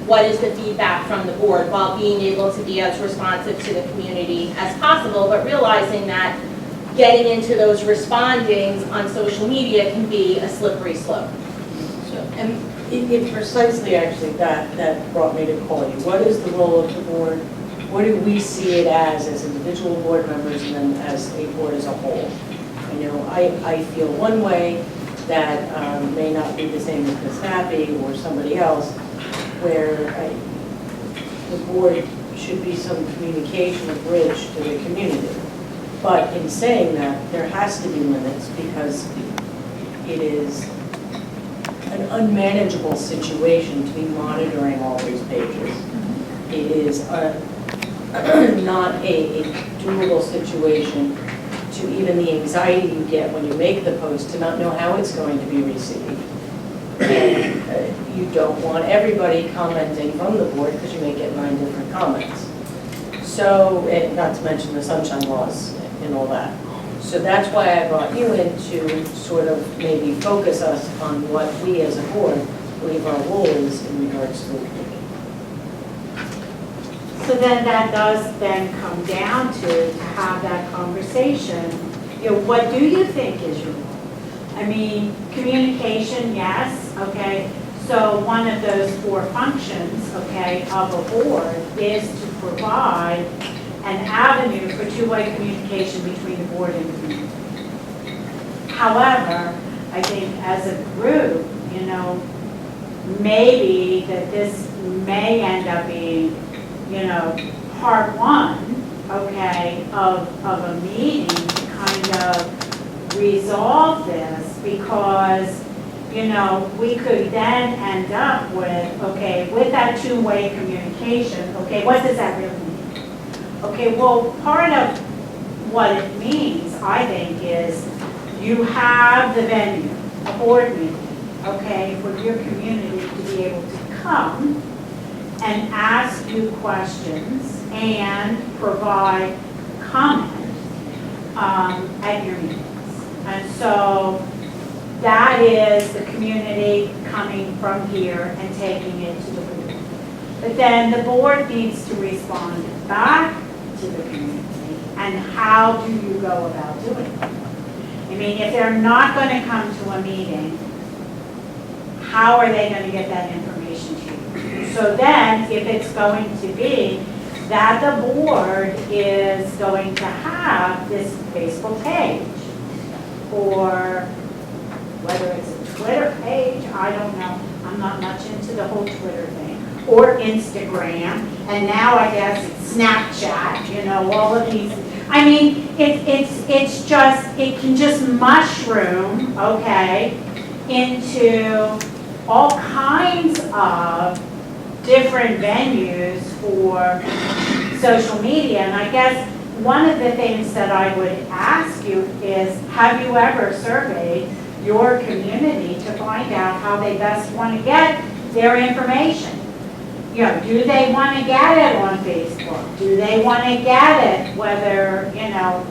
what is the feedback from the board, while being able to be as responsive to the community as possible, but realizing that getting into those respondings on social media can be a slippery slope. And it precisely, actually, that brought me to call you. What is the role of the board? What do we see it as individual board members, and then as a board as a whole? I feel one way that may not be the same as Ms. Happy or somebody else, where the board should be some communication, a bridge to the community. But in saying that, there has to be limits, because it is an unmanageable situation to be monitoring all these pages. It is not a doable situation to even the anxiety you get when you make the post to not know how it's going to be received. And you don't want everybody commenting from the board, because you may get 9 different comments. So, and not to mention the sunshine laws and all that. So that's why I brought you in to sort of maybe focus us on what we as a board believe our role is in regards to the committee. So then that does then come down to have that conversation. You know, what do you think is your role? I mean, communication, yes, okay. So one of those 4 functions, okay, of a board is to provide an avenue for two-way communication between the board and the community. However, I think as a group, you know, maybe that this may end up being, you know, part 1, okay, of a meeting to kind of resolve this, because, you know, we could then end up with, okay, with that two-way communication, okay, what does that really mean? Okay, well, part of what it means, I think, is you have the venue, a board meeting, okay, for your community to be able to come and ask you questions and provide comment at your meetings. And so that is the community coming from here and taking it to the board. But then the board needs to respond back to the community. And how do you go about doing it? I mean, if they're not going to come to a meeting, how are they going to get that information to you? So then, if it's going to be that the board is going to have this Facebook page, or whether it's a Twitter page, I don't know. I'm not much into the whole Twitter thing. Or Instagram, and now I guess it's Snapchat, you know, all of these. I mean, it's just, it can just mushroom, okay, into all kinds of different venues for social media. And I guess one of the things that I would ask you is, have you ever surveyed your community to find out how they best want to get their information? You know, do they want to get it on Facebook? Do they want to get it whether, you know,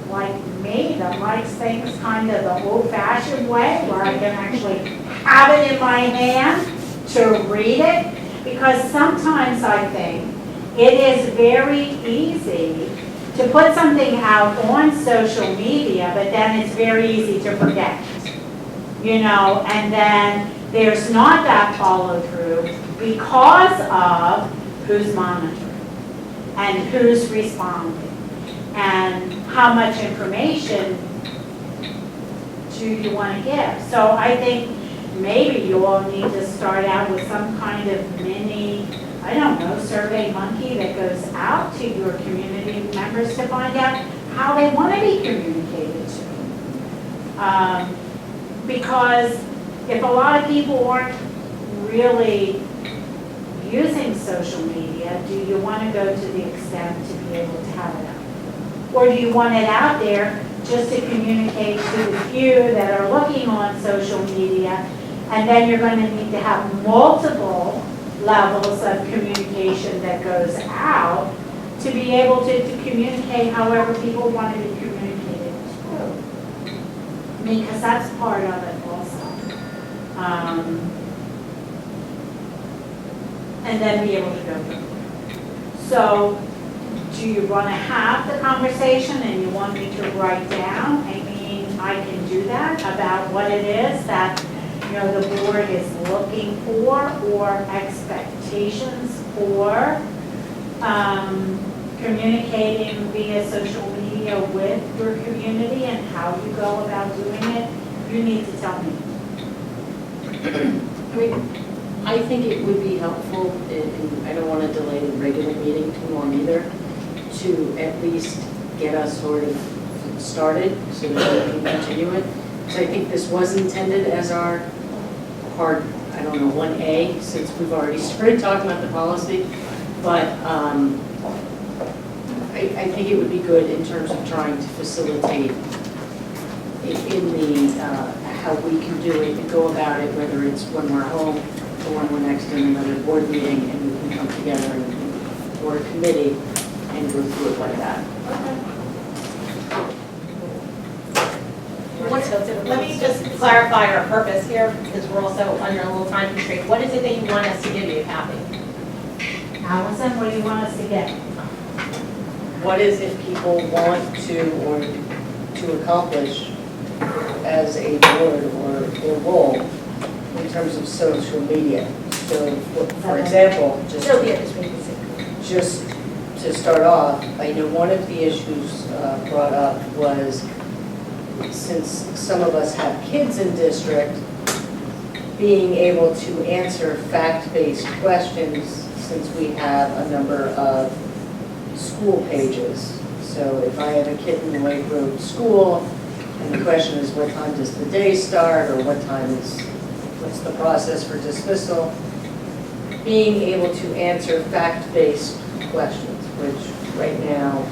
like me, that likes things kind of the old-fashioned way, where I can actually have it in my hand to read it? Because sometimes I think it is very easy to put something out on social media, but then it's very easy to forget, you know, and then there's not that follow-through because of who's monitoring and who's responding and how much information do you want to give. So I think maybe you all need to start out with some kind of mini, I don't know, survey monkey that goes out to your community members to find out how they want to be communicated to. Because if a lot of people aren't really using social media, do you want to go to the extent to be able to have it out? Or do you want it out there just to communicate to the few that are looking on social media, and then you're going to need to have multiple levels of communication that goes out to be able to communicate however people want to be communicated to? I mean, because that's part of it also. And then be able to go from there. So, do you want to have the conversation and you want me to write down? I mean, I can do that about what it is that, you know, the board is looking for, or expectations for, communicating via social media with your community and how you go about doing it. You need to tell me. I mean, I think it would be helpful, and I don't want to delay the regular meeting too long either, to at least get us sort of started so that we can continue it. So I think this was intended as our part, I don't know, 1A, since we've already started talking about the policy. But I think it would be good in terms of trying to facilitate in the, how we can do it and go about it, whether it's when we're home or when we're next in another board meeting and we can come together and, or a committee and go through it like that. Okay. So let me just clarify our purpose here, because we're also under a little time constraint. What is it that you want us to give you, Kathy? Allison, what do you want us to get? What is it people want to, or to accomplish as a board or their role in terms of social media? So, for example, just to start off, I know one of the issues brought up was, since some of us have kids in district, being able to answer fact-based questions, since we have a number of school pages. So if I have a kid in the Lake Road school, and the question is, what time does the day start, or what's the process for dismissal? Being able to answer fact-based questions, which right now,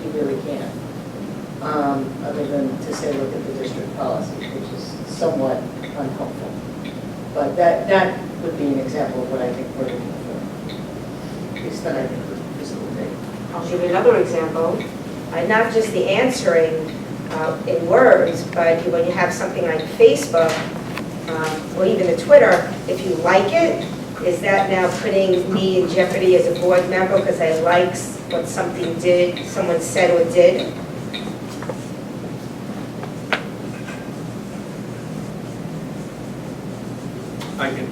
you really can't. Other than to say, look at the district policy, which is somewhat unhelpful. But that would be an example of what I think we're looking for. At least that I think is the thing. I'll give you another example. Not just the answering in words, but when you have something like Facebook, or even the Twitter, if you like it, is that now putting me in jeopardy as a board member because I liked what someone said or did?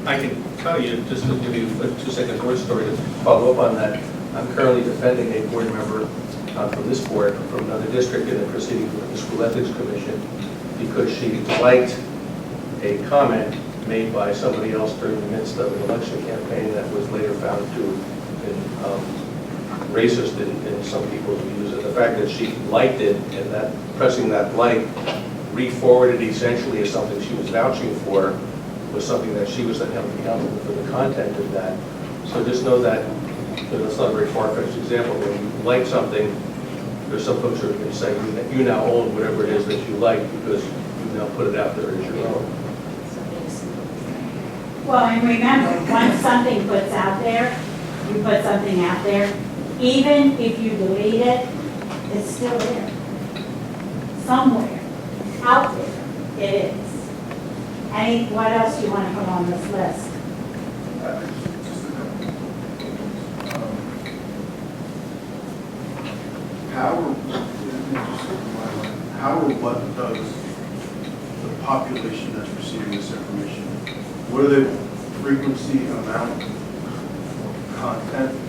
I can tell you, just to give you a 2-second word story to follow up on that. I'm currently defending a board member from this board, from another district in the proceeding with the School Ethics Commission, because she liked a comment made by somebody else during the midst of an election campaign that was later found to have been racist in some people's views. And the fact that she liked it, and that pressing that like re-forwarded essentially as something she was vouching for, was something that she was then held accountable for the content of that. So just know that, that's not a very far-fetched example. When you like something, there's some folks who are going to say, you now own whatever it is that you like because you now put it out there as your own. Well, and remember, once something puts out there, you put something out there, even if you delete it, it's still there. Somewhere, out there, it is. What else do you want to put on this list? How or what does the population that's receiving this information, what are the frequency, amount, content?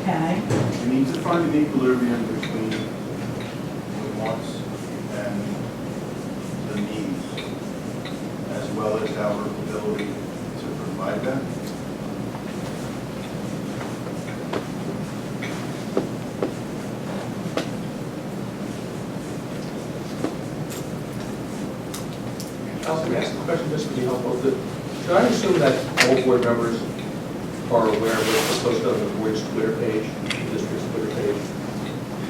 Okay. We need to find an equilibrium between the wants and the needs, as well as our ability to provide them. Also, may I ask a question just to be helpful? Should I assume that all board members are aware of what's posted on the board's Twitter page, the district's Twitter page?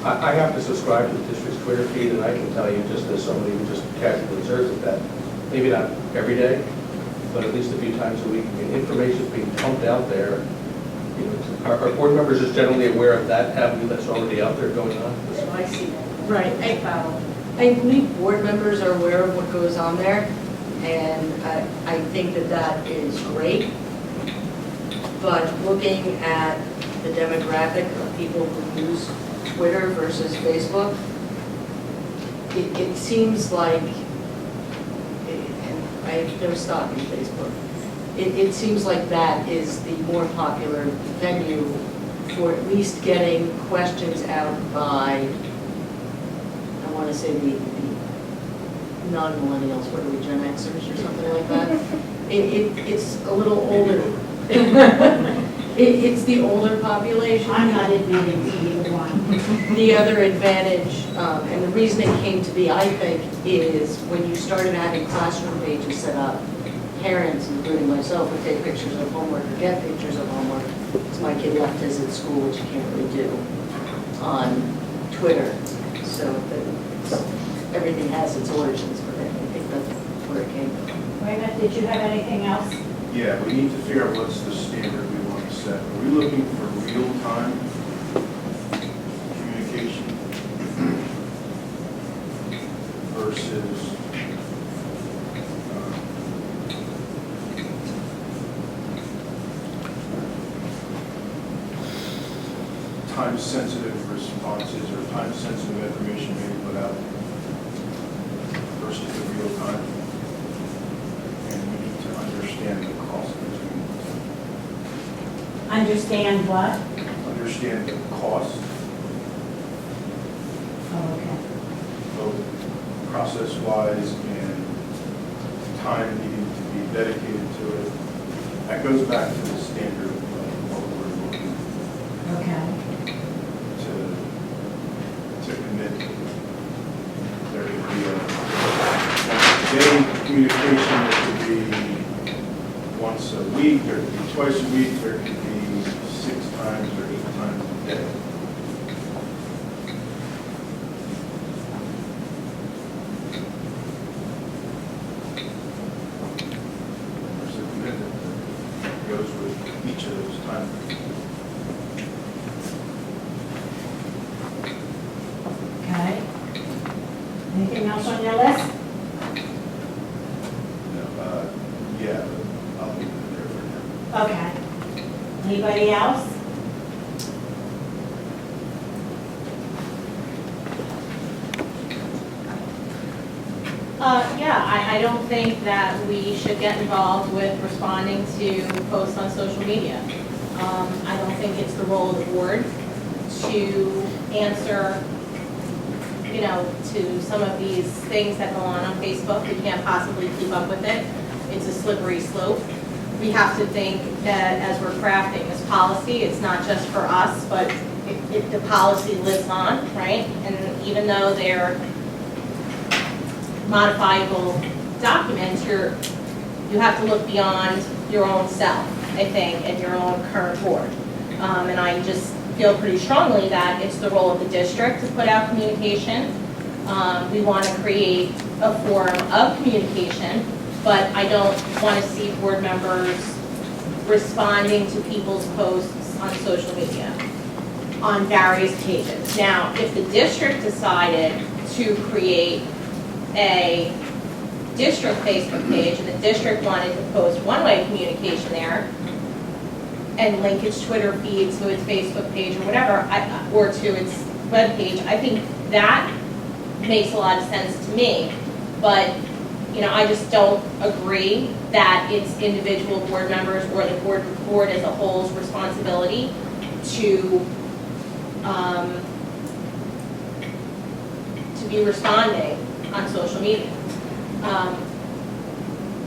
I have to subscribe to the district's Twitter feed, and I can tell you, just as somebody who just casually observes it, that maybe not every day, but at least a few times a week, information is being pumped out there. You know, are board members just generally aware of that avenue that's already out there going on? So I see that. Right. I believe board members are aware of what goes on there, and I think that is great. But looking at the demographic of people who use Twitter versus Facebook, it seems like, and I've never stopped in Facebook, it seems like that is the more popular venue for at least getting questions out by, I want to say the non-millennials, what are we, Gen Xers or something like that? It's a little older. It's the older population. I'm not admitting to either one. The other advantage, and the reason it came to be, I think, is when you started having classroom pages set up, parents, including myself, would take pictures of homework or get pictures of homework. So my kid left his at school, which you can't really do on Twitter. so everything has its origins, but I think that's where it came from. Raymond, did you have anything else? Yeah, we need to figure out what's the standard we want to set. Are we looking for real-time communication versus time-sensitive responses or time-sensitive information being put out versus the real time? And we need to understand the cost between Understand what? understand the cost, Oh, okay. both process-wise and time needing to be dedicated to it. That goes back to the standard of what we're looking Okay. to commit. There could be a once-a-day communication, there could be once a week, there could be twice a week, there could be 6 times or 8 times a day. There's a commitment that goes with each of those times. Okay. Anything else on your list? Yeah, but I'll leave it there for now. Okay. Anybody else? Yeah, I don't think that we should get involved with responding to posts on social media. I don't think it's the role of the board to answer, you know, to some of these things that go on Facebook. We can't possibly keep up with it. It's a slippery slope. We have to think that as we're crafting this policy, it's not just for us, but the policy lives on, right? And even though they're modifiable documents, you have to look beyond your own self, I think, and your own current board. And I just feel pretty strongly that it's the role of the district to put out communication. We want to create a forum of communication, but I don't want to see board members responding to people's posts on social media on various pages. Now, if the district decided to create a district Facebook page and the district wanted to post one-way communication there and link its Twitter feed to its Facebook page or whatever, or to its web page, I think that makes a lot of sense to me. But, you know, I just don't agree that it's individual board members or the board as a whole's responsibility to be responding on social media.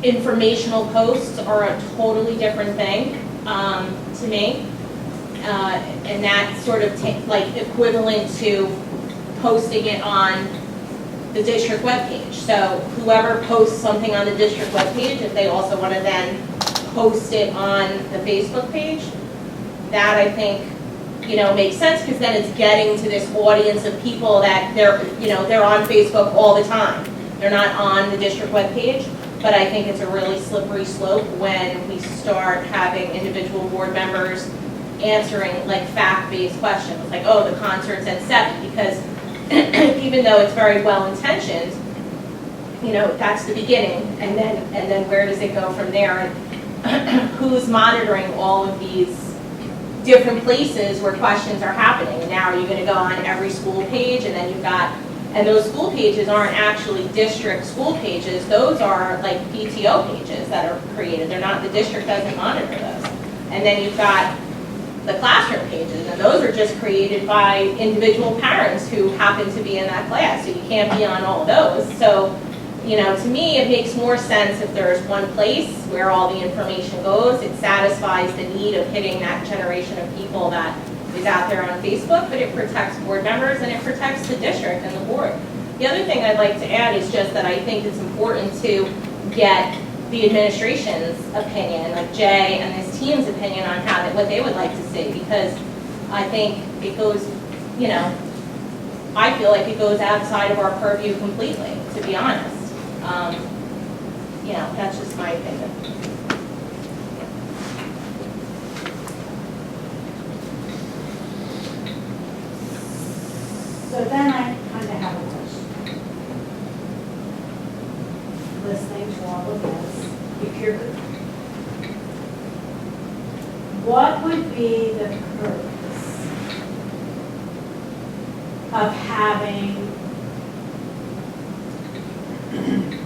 Informational posts are a totally different thing to me, and that's sort of like equivalent to posting it on the district webpage. So whoever posts something on the district webpage, if they also want to then post it on the Facebook page, that I think, you know, makes sense, because then it's getting to this audience of people that they're on Facebook all the time. They're not on the district webpage, but I think it's a really slippery slope when we start having individual board members answering like fact-based questions, like, oh, the concert's at 7, because even though it's very well-intentioned, you know, that's the beginning, and then where does it go from there? And who's monitoring all of these different places where questions are happening? And now are you going to go on every school page, and then you've got, and those school pages aren't actually district school pages, those are like PTO pages that are created. They're not, the district doesn't monitor those. And then you've got the classroom pages, and those are just created by individual parents who happen to be in that class, so you can't be on all of those. So, you know, to me, it makes more sense if there's one place where all the information goes. It satisfies the need of hitting that generation of people that is out there on Facebook, but it protects board members and it protects the district and the board. The other thing I'd like to add is just that I think it's important to get the administration's opinion, like Jay and his team's opinion on what they would like to see, because I think it goes, you know, I feel like it goes outside of our purview completely, to be honest. You know, that's just my opinion. So then I kind of have a question. Listening to all of this, if you're, what would be the purpose of having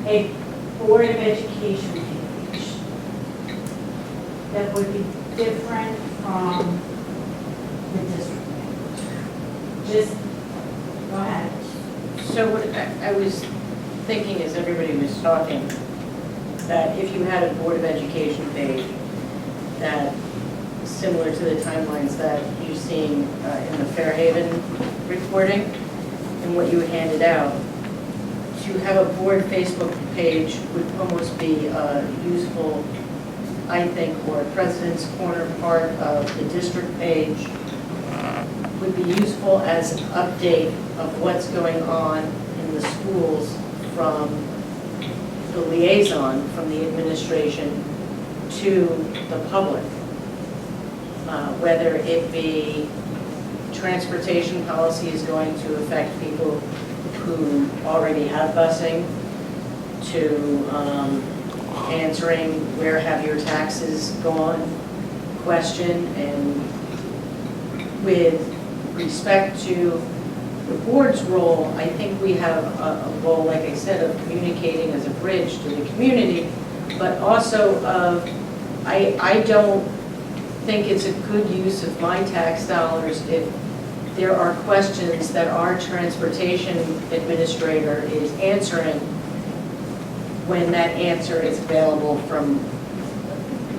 a Board of Education page that would be different from the district page? Just, go ahead. So what I was thinking as everybody was talking, that if you had a Board of Education page that, similar to the timelines that you've seen in the Fairhaven reporting and what you handed out, to have a board Facebook page would almost be useful, I think, or President's Corner part of the district page would be useful as an update of what's going on in the schools from the liaison, from the administration to the public. Whether it be transportation policy is going to affect people who already have busing, to answering where have your taxes gone question, and with respect to the board's role, I think we have a role, like I said, of communicating as a bridge to the community, but also of, I don't think it's a good use of my tax dollars if there are questions that our transportation administrator is answering when that answer is available from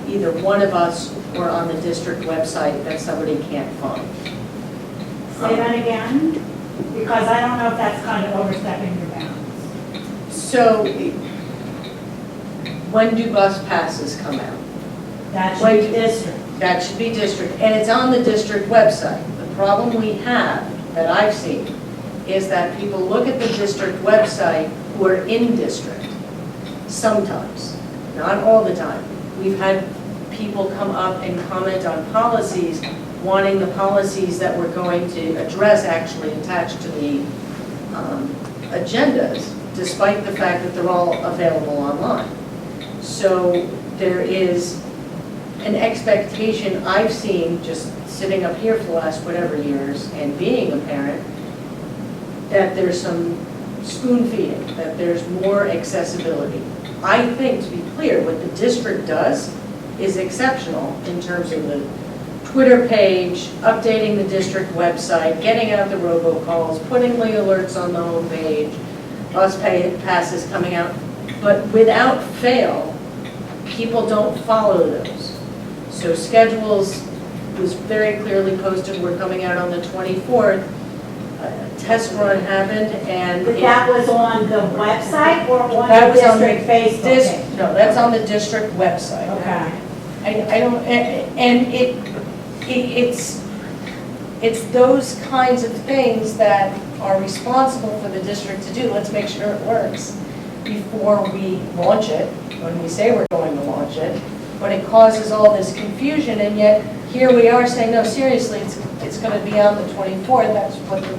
either one of us or on the district website that somebody can't find. Say that again, because I don't know if that's kind of overstepping your bounds. So, when do bus passes come out? That should be district. That should be district, and it's on the district website. The problem we have, that I've seen, is that people look at the district website who are in district, sometimes, not all the time. We've had people come up and comment on policies, wanting the policies that we're going to address actually attached to the agendas, despite the fact that they're all available online. So there is an expectation I've seen, just sitting up here for the last whatever years and being a parent, that there's some spoon feeding, that there's more accessibility. I think, to be clear, what the district does is exceptional in terms of the Twitter page, updating the district website, getting out the robocalls, putting the alerts on the homepage, bus passes coming out. But without fail, people don't follow those. So schedules was very clearly posted, we're coming out on the 24th. A test run happened and But that was on the website or on That the was on the district Facebook page? No, that's on the district website. Okay. I don't, and it's those kinds of things that are responsible for the district to do. Let's make sure it works before we launch it, when we say we're going to launch it. But it causes all this confusion, and yet here we are saying, no, seriously, it's going to be on the 24th. That's what the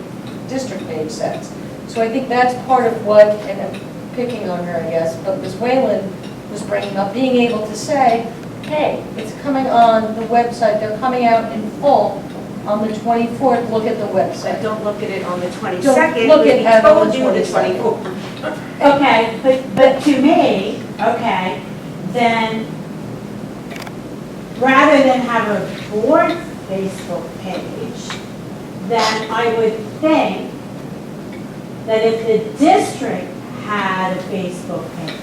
district page says. So I think that's part of what, and I'm picking on her, I guess, but Ms. Whalen was bringing up, being able to say, hey, it's coming on the website. They're coming out in full on the 24th. Look at the But website. don't look at it on the 22nd. Don't look We at it on told the you the 22nd. 24th. Okay, but to me, okay, then rather than have a board Facebook page, then I would think that if the district had a Facebook page,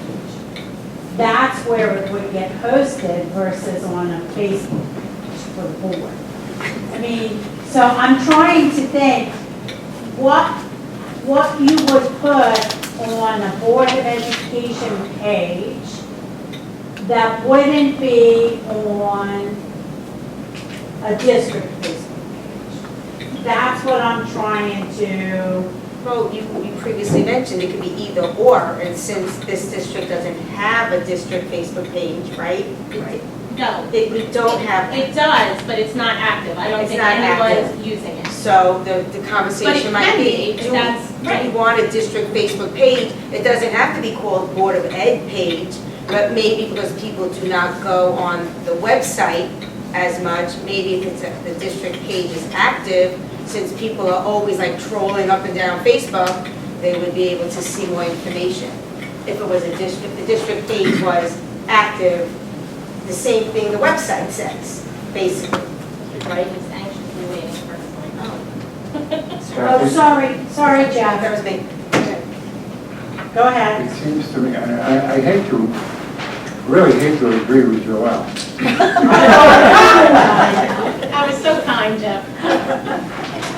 that's where it would get posted versus on a Facebook page for the board. I mean, so I'm trying to think what you would put on a Board of Education page that wouldn't be on a district Facebook page. that's what I'm trying to, Well, you previously mentioned it could be either or, and since this district doesn't have a district Facebook page, right? No, We don't have it that. does, but it's not active. I don't It's think not anyone's using it. So the conversation might can be, be, if do that's we right. want a district Facebook page? It doesn't have to be called Board of Ed page, but maybe because people do not go on the website as much, maybe if the district page is active, since people are always like trolling up and down Facebook, they would be able to see more information. If it was a district, if the district page was active, the same thing the website says, basically, right? Just anxiously waiting for it. oh, sorry, That Jeff, was me. go ahead. It seems to me, I hate to, really hate to agree with Joelle. I was so kind, Jeff.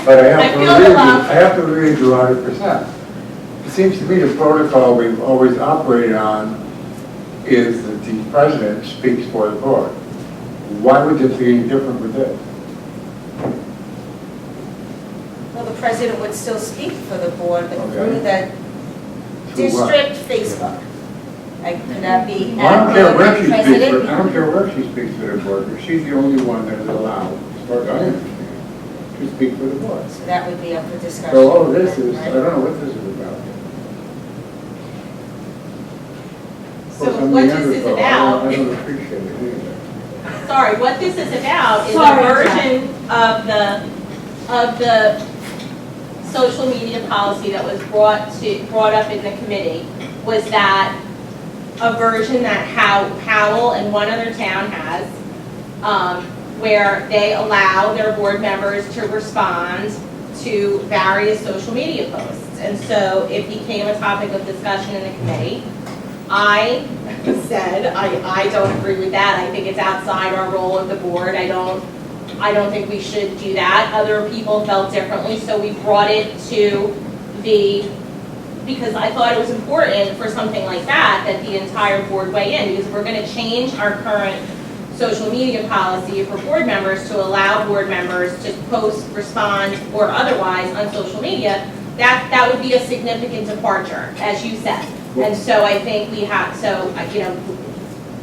But I I have to feel agree the with you, love. I have to agree with you 100%. It seems to me the protocol we've always operated on is that the president speaks for the board. Why would this be any different with this? Well, the president would still speak for the board, but Okay. through the Through what? district Facebook. Like, could that be I don't care where she active speaks, president? I don't care where she speaks for the board, but she's the only one that is allowed, as far as I understand, to speak for the board. So that would be up for discussion. So all of this is, I right? don't know what this is about. So Of course, I'm what this is Neanderthal. about, I don't appreciate it either. sorry, what this is about is a Sorry, version of the social media policy that was brought up in the committee, was that a version that Howell and one other town has, where they allow their board members to respond to various social media posts. And so it became a topic of discussion in the committee. I said, I don't agree with that. I think it's outside our role of the board. I don't think we should do that. Other people felt differently, so we brought it to because I thought it was important for something like that the entire board weigh in, because if we're gonna change our current social media policy for board members to allow board members to post, respond, or otherwise on social media, that would be a significant departure, as you said. And so I think we have,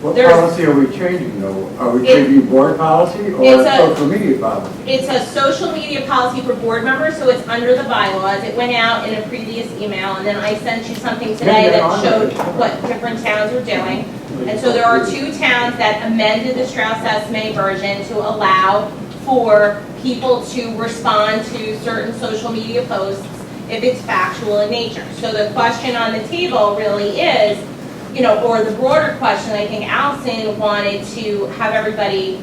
What There's- policy are we changing though? Are we It- changing board policy or It's a- social media policy? it's a social media policy for board members, so it's under the bylaws. It went out in a previous email, and then I sent you something today that showed what different towns were doing. And so there are 2 towns that amended the Strauss-Esme version to allow for people to respond to certain social media posts if it's factual in nature. So the question on the table really is, or the broader question I think Allison wanted to have everybody,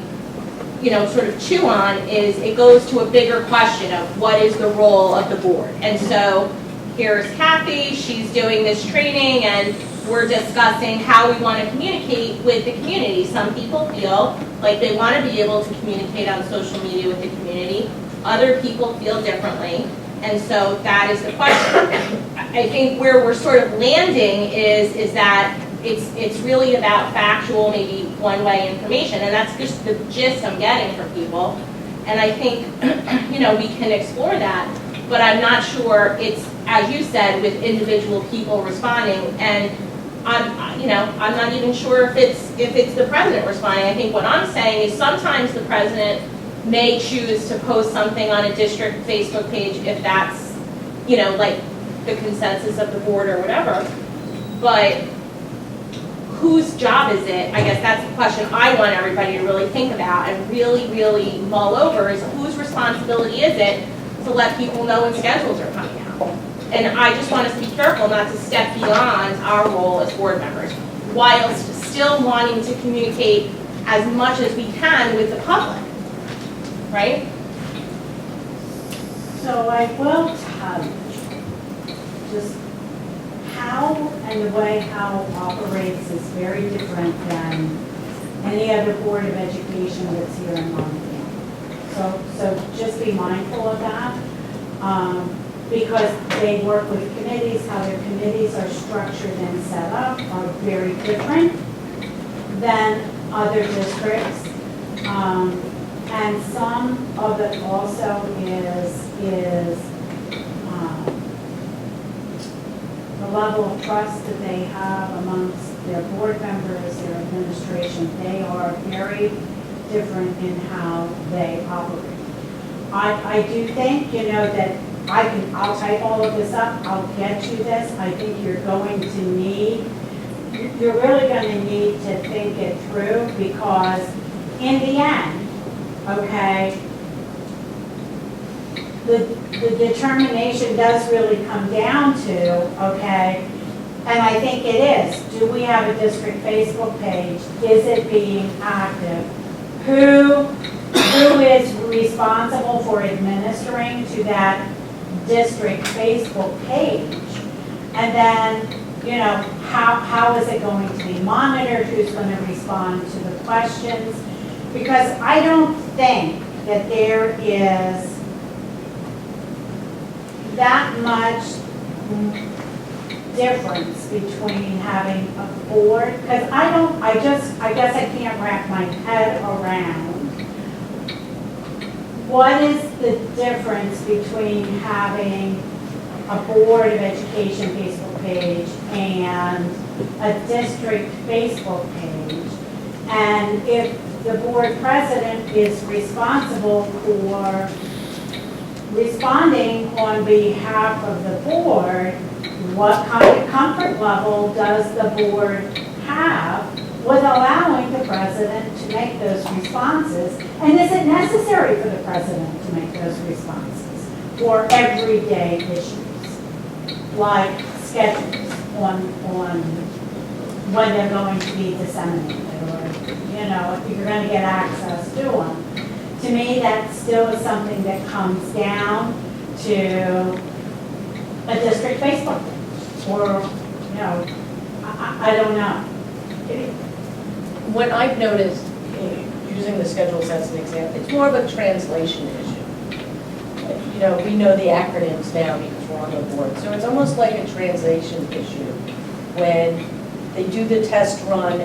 sort of chew on, is it goes to a bigger question of what is the role of the board. And so here's Kathy, she's doing this training, and we're discussing how we want to communicate with the community. Some people feel like they want to be able to communicate on social media with the community. Other people feel differently. And so that is the question. I think where we're sort of landing is that it's really about factual, maybe one-way information, and that's just the gist I'm getting from people. And I think, we can explore that, but I'm not sure it's, as you said, with individual people responding, and I'm not even sure if it's the president responding. I think what I'm saying is sometimes the president may choose to post something on a district Facebook page if that's, like the consensus of the board or whatever. But whose job is it? I guess that's the question I want everybody to really think about and really, really mull over, is whose responsibility is it to let people know when schedules are coming out? And I just want us to be careful not to step beyond our role as board members, whilst still wanting to communicate as much as we can with the public, right? So I will tell you, just how and the way how operates is very different than any other Board of Education that's here in Montana. So just be mindful of that, because they work with committees, how their committees are structured and set up are very different than other districts. And some of it also is the level of trust that they have amongst their board members, their administration. They are very different in how they operate. I do think, that I'll type all of this up, I'll get you this. I think you're really going to need to think it through, because in the end, okay, the determination does really come down to, okay, and I think it is, do we have a district Facebook page? Is it being active? Who is responsible for administering to that district Facebook page? And then, how is it going to be monitored? Who's going to respond to the questions? Because I don't think that there is that much difference between having a board, because I guess I can't wrap my head around what is the difference between having a Board of Education Facebook page and a district Facebook page. And if the board president is responsible for responding on behalf of the board, what kind of comfort level does the board have with allowing the president to make those responses? And is it necessary for the president to make those responses for everyday issues, like schedules on when they're going to be disseminated, or, if you're going to get access to them? To me, that still is something that comes down to a district Facebook page, or, I don't know. What I've noticed, using the schedules as an example, it's more of a translation issue. We know the acronyms now because we're on the board, so it's almost like a translation issue when they do the test run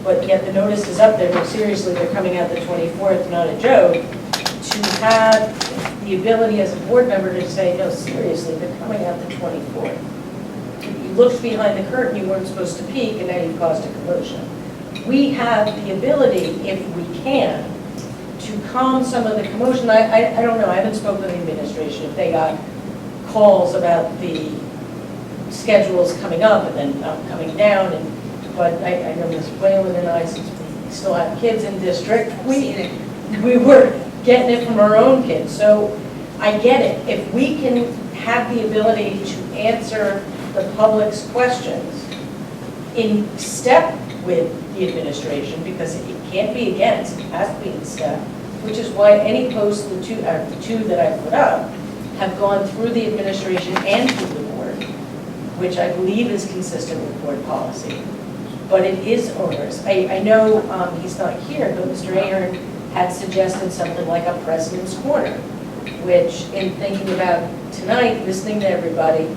but yet the notice is up there, but seriously, they're coming out the 24th, not a joke, to have the ability as a board member to say, no, seriously, they're coming out the 24th. You looked behind the curtain, you weren't supposed to peek, and now you've caused a commotion. We have the ability, if we can, to calm some of the commotion. I don't know, I haven't spoken to the administration if they got calls about the schedules coming up and then coming down, but I know Ms. Whalen and I, since we still have kids in district, we were getting it from our own kids. So I get it. If we can have the ability to answer the public's questions in step with the administration, because it can't be against, it has to be in step, which is why any posts, the two that I put up, have gone through the administration and through the board, which I believe is consistent with board policy. But it is onerous. I know he's not here, but Mr. Ahern had suggested something like a President's Corner, which in thinking about tonight, listening to everybody,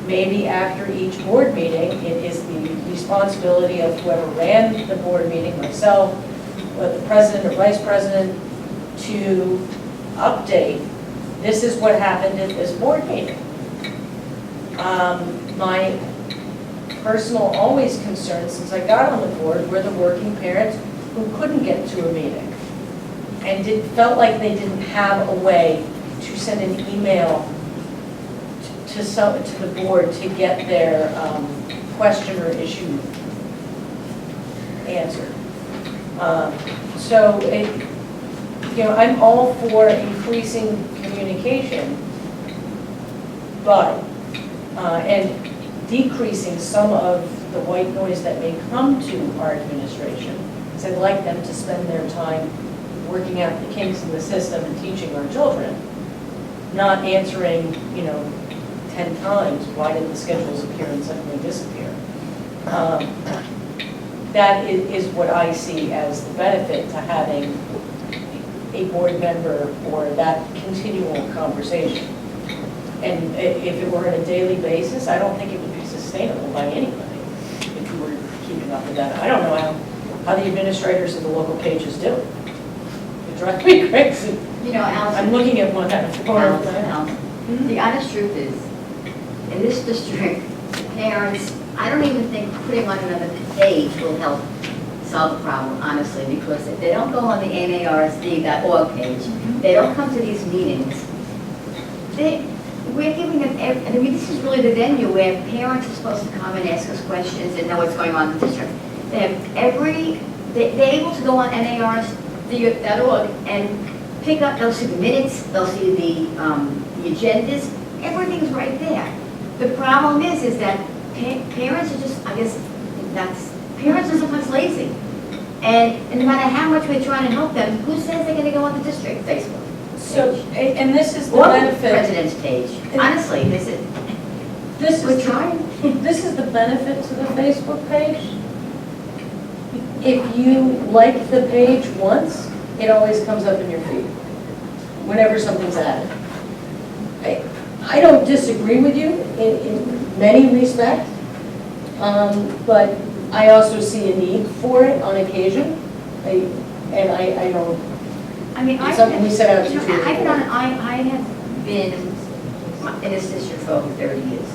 maybe after each board meeting, it is the responsibility of whoever ran the board meeting, myself, or the president or vice president, to update, this is what happened at this board meeting. My personal always concern since I got on the board were the working parents who couldn't get to a meeting and felt like they didn't have a way to send an email to the board to get their question or issue answered. So I'm all for increasing communication, but and decreasing some of the white noise that may come to our administration, because I'd like them to spend their time working out the kinks in the system and teaching our children, not answering, 10 times, why did the schedules appear and suddenly disappear? That is what I see as the benefit to having a board member or that continual conversation. And if it were on a daily basis, I don't think it would be sustainable by anybody if you were keeping up with that. I don't know how the administrators of the local pages do it. drive me crazy. You know, Allison. I'm looking at one at a farm. Allison, the honest truth is, in this district, parents, I don't even think putting on another page will help solve the problem, honestly, because if they don't go on the MARSD.org page, they don't come to these meetings, we're giving them, I mean, this is really the venue where parents are supposed to come and ask us questions and know what's going on in the district. They have they're able to go on MARSD.org and pick up, they'll see the minutes, they'll see the agendas, everything's right there. The problem is that parents are just, I guess, parents are sometimes lazy. And no matter how much we're trying to help them, who says they're gonna go on the district Facebook? So, and this is the Or the benefit, president's page. Honestly, this we're is, trying. this is the benefit to the Facebook page. If you like the page once, it always comes up in your feed, whenever something's added. I don't disagree with you in many respects, but I also see a need for it on occasion. I don't, I mean, it's something we set out to you know, do. I have been in this district for over 30 years.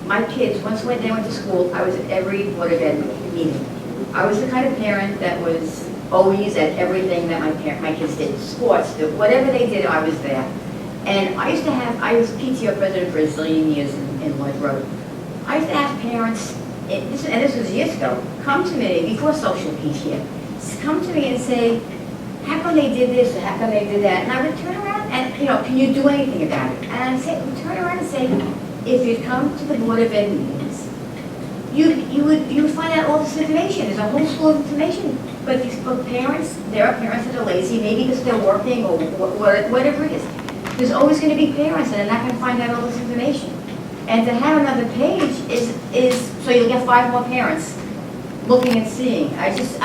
My kids, once they went to school, I was at every Board of Ed meeting. I was the kind of parent that was always at everything that my kids did, sports, whatever they did, I was there. And I was PTO president for a zillion years in Lloyd Road. I used to have parents, and this was years ago, come to me, before social media, come to me and say, how come they did this, or how come they did that? And I would turn around and, you know, can you do anything about it? And I would turn around and say, if you'd come to the Board of Ed meetings, you would find out all this information. There's a whole school of information. But these parents, there are parents that are lazy, maybe because they're working or whatever it is. There's always going to be parents that are not going to find out all this information. And to have another page is so you'll get 5 more parents looking and seeing. I just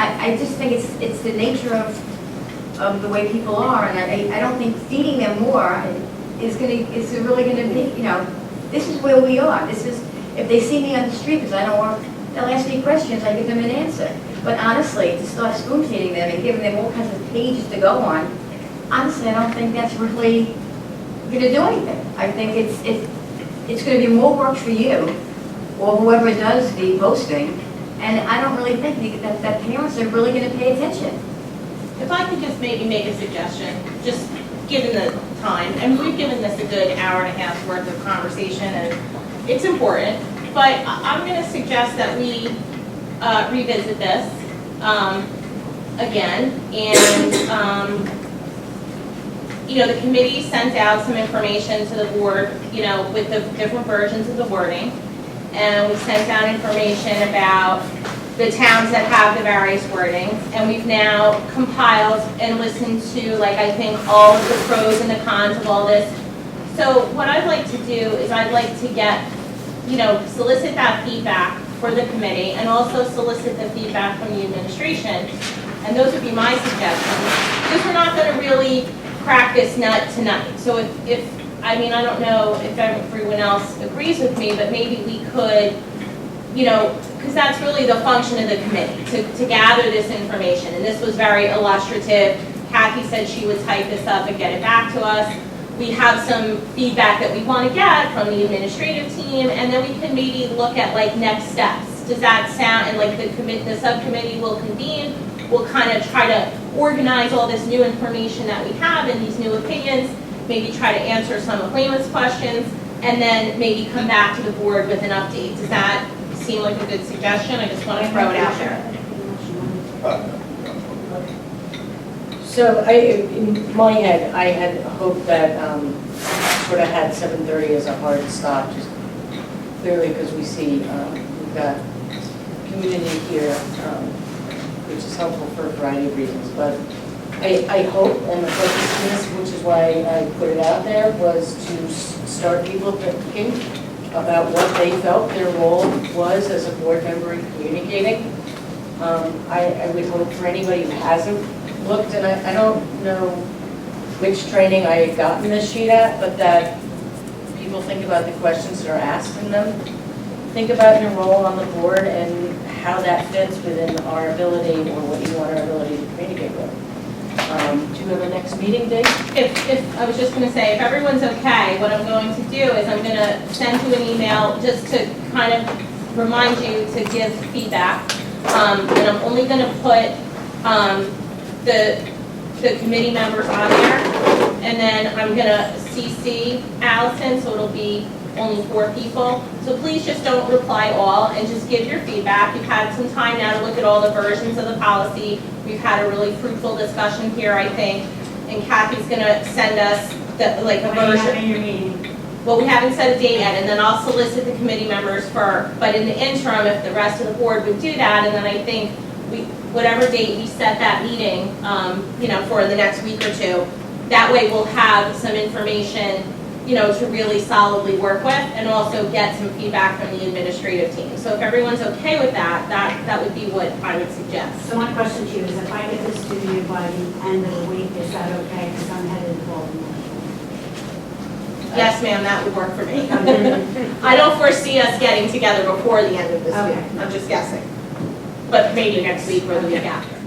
think it's the nature of the way people are, and I don't think feeding them more is really going to be, you know, this is where we are. This is, if they see me on the street because I don't work, they'll ask me questions, I give them an answer. But honestly, to start spoon feeding them and giving them all kinds of pages to go on, honestly, I don't think that's really going to do anything. I think it's going to be more work for you or whoever does the posting, and I don't really think that parents are really going to pay attention. If I could just maybe make a suggestion, just given the time, and we've given this a good hour and a half worth of conversation, and it's important, but I'm going to suggest that we revisit this again, and you know, the committee sent out some information to the board, you know, with the different versions of the wording, and we sent out information about the towns that have the various wordings, and we've now compiled and listened to, like, I think all of the pros and the cons of all this. So what I'd like to do is I'd like to get, you know, solicit that feedback for the committee and also solicit the feedback from the administration. And those would be my suggestions, because we're not going to really crack this nut tonight. So if I mean, I don't know if everyone else agrees with me, but maybe we could, you know, because that's really the function of the committee, to gather this information. And this was very illustrative. Kathy said she would type this up and get it back to us. We have some feedback that we want to get from the administrative team, and then we can maybe look at like next steps. Does that sound, and like the subcommittee will convene, we'll kind of try to organize all this new information that we have and these new opinions, maybe try to answer some of Lehman's questions, and then maybe come back to the board with an update. Does that seem like a good suggestion? I just want to throw it out there. So in my head, I had hoped that sort of had 7:30 as a hard stop, just clearly because we see we've got community here, which is helpful for a variety of reasons. But I hope, and the purpose of this, which is why I put it out there, was to start people thinking about what they felt their role was as a board member in communicating. I would hope for anybody who hasn't looked, and I don't know which training I had gotten this sheet at, but that people think about the questions that are asked in them. Think about your role on the board and how that fits within our ability, or what you want our ability to communicate with. we have our next meeting date? If, I was just gonna say, if everyone's okay, what I'm going to do is I'm gonna send you an email just to kind of remind you to give feedback. And I'm only gonna put, the committee members on there. And then I'm gonna CC Allison, so it'll be only 4 people. So please just don't reply all and just give your feedback. You've had some time now to look at all the versions of the policy. We've had a really fruitful discussion here, I think. And Kathy's gonna send us like a When are you version. having your meeting? Well, we haven't set a date yet, and then I'll solicit the committee members but in the interim, if the rest of the board would do that, and then I think whatever date we set that meeting, for the next week or two, that way we'll have some information, to really solidly work with, and also get some feedback from the administrative team. So if everyone's okay with that, that would be what I would suggest. So my question to you is, if I get this to you by the end of the week, is that okay? Because I'm headed to Baltimore. Yes, ma'am, that would work for me. I don't foresee us getting together before the end of this Okay. week. I'm just guessing. But maybe next week or the week after.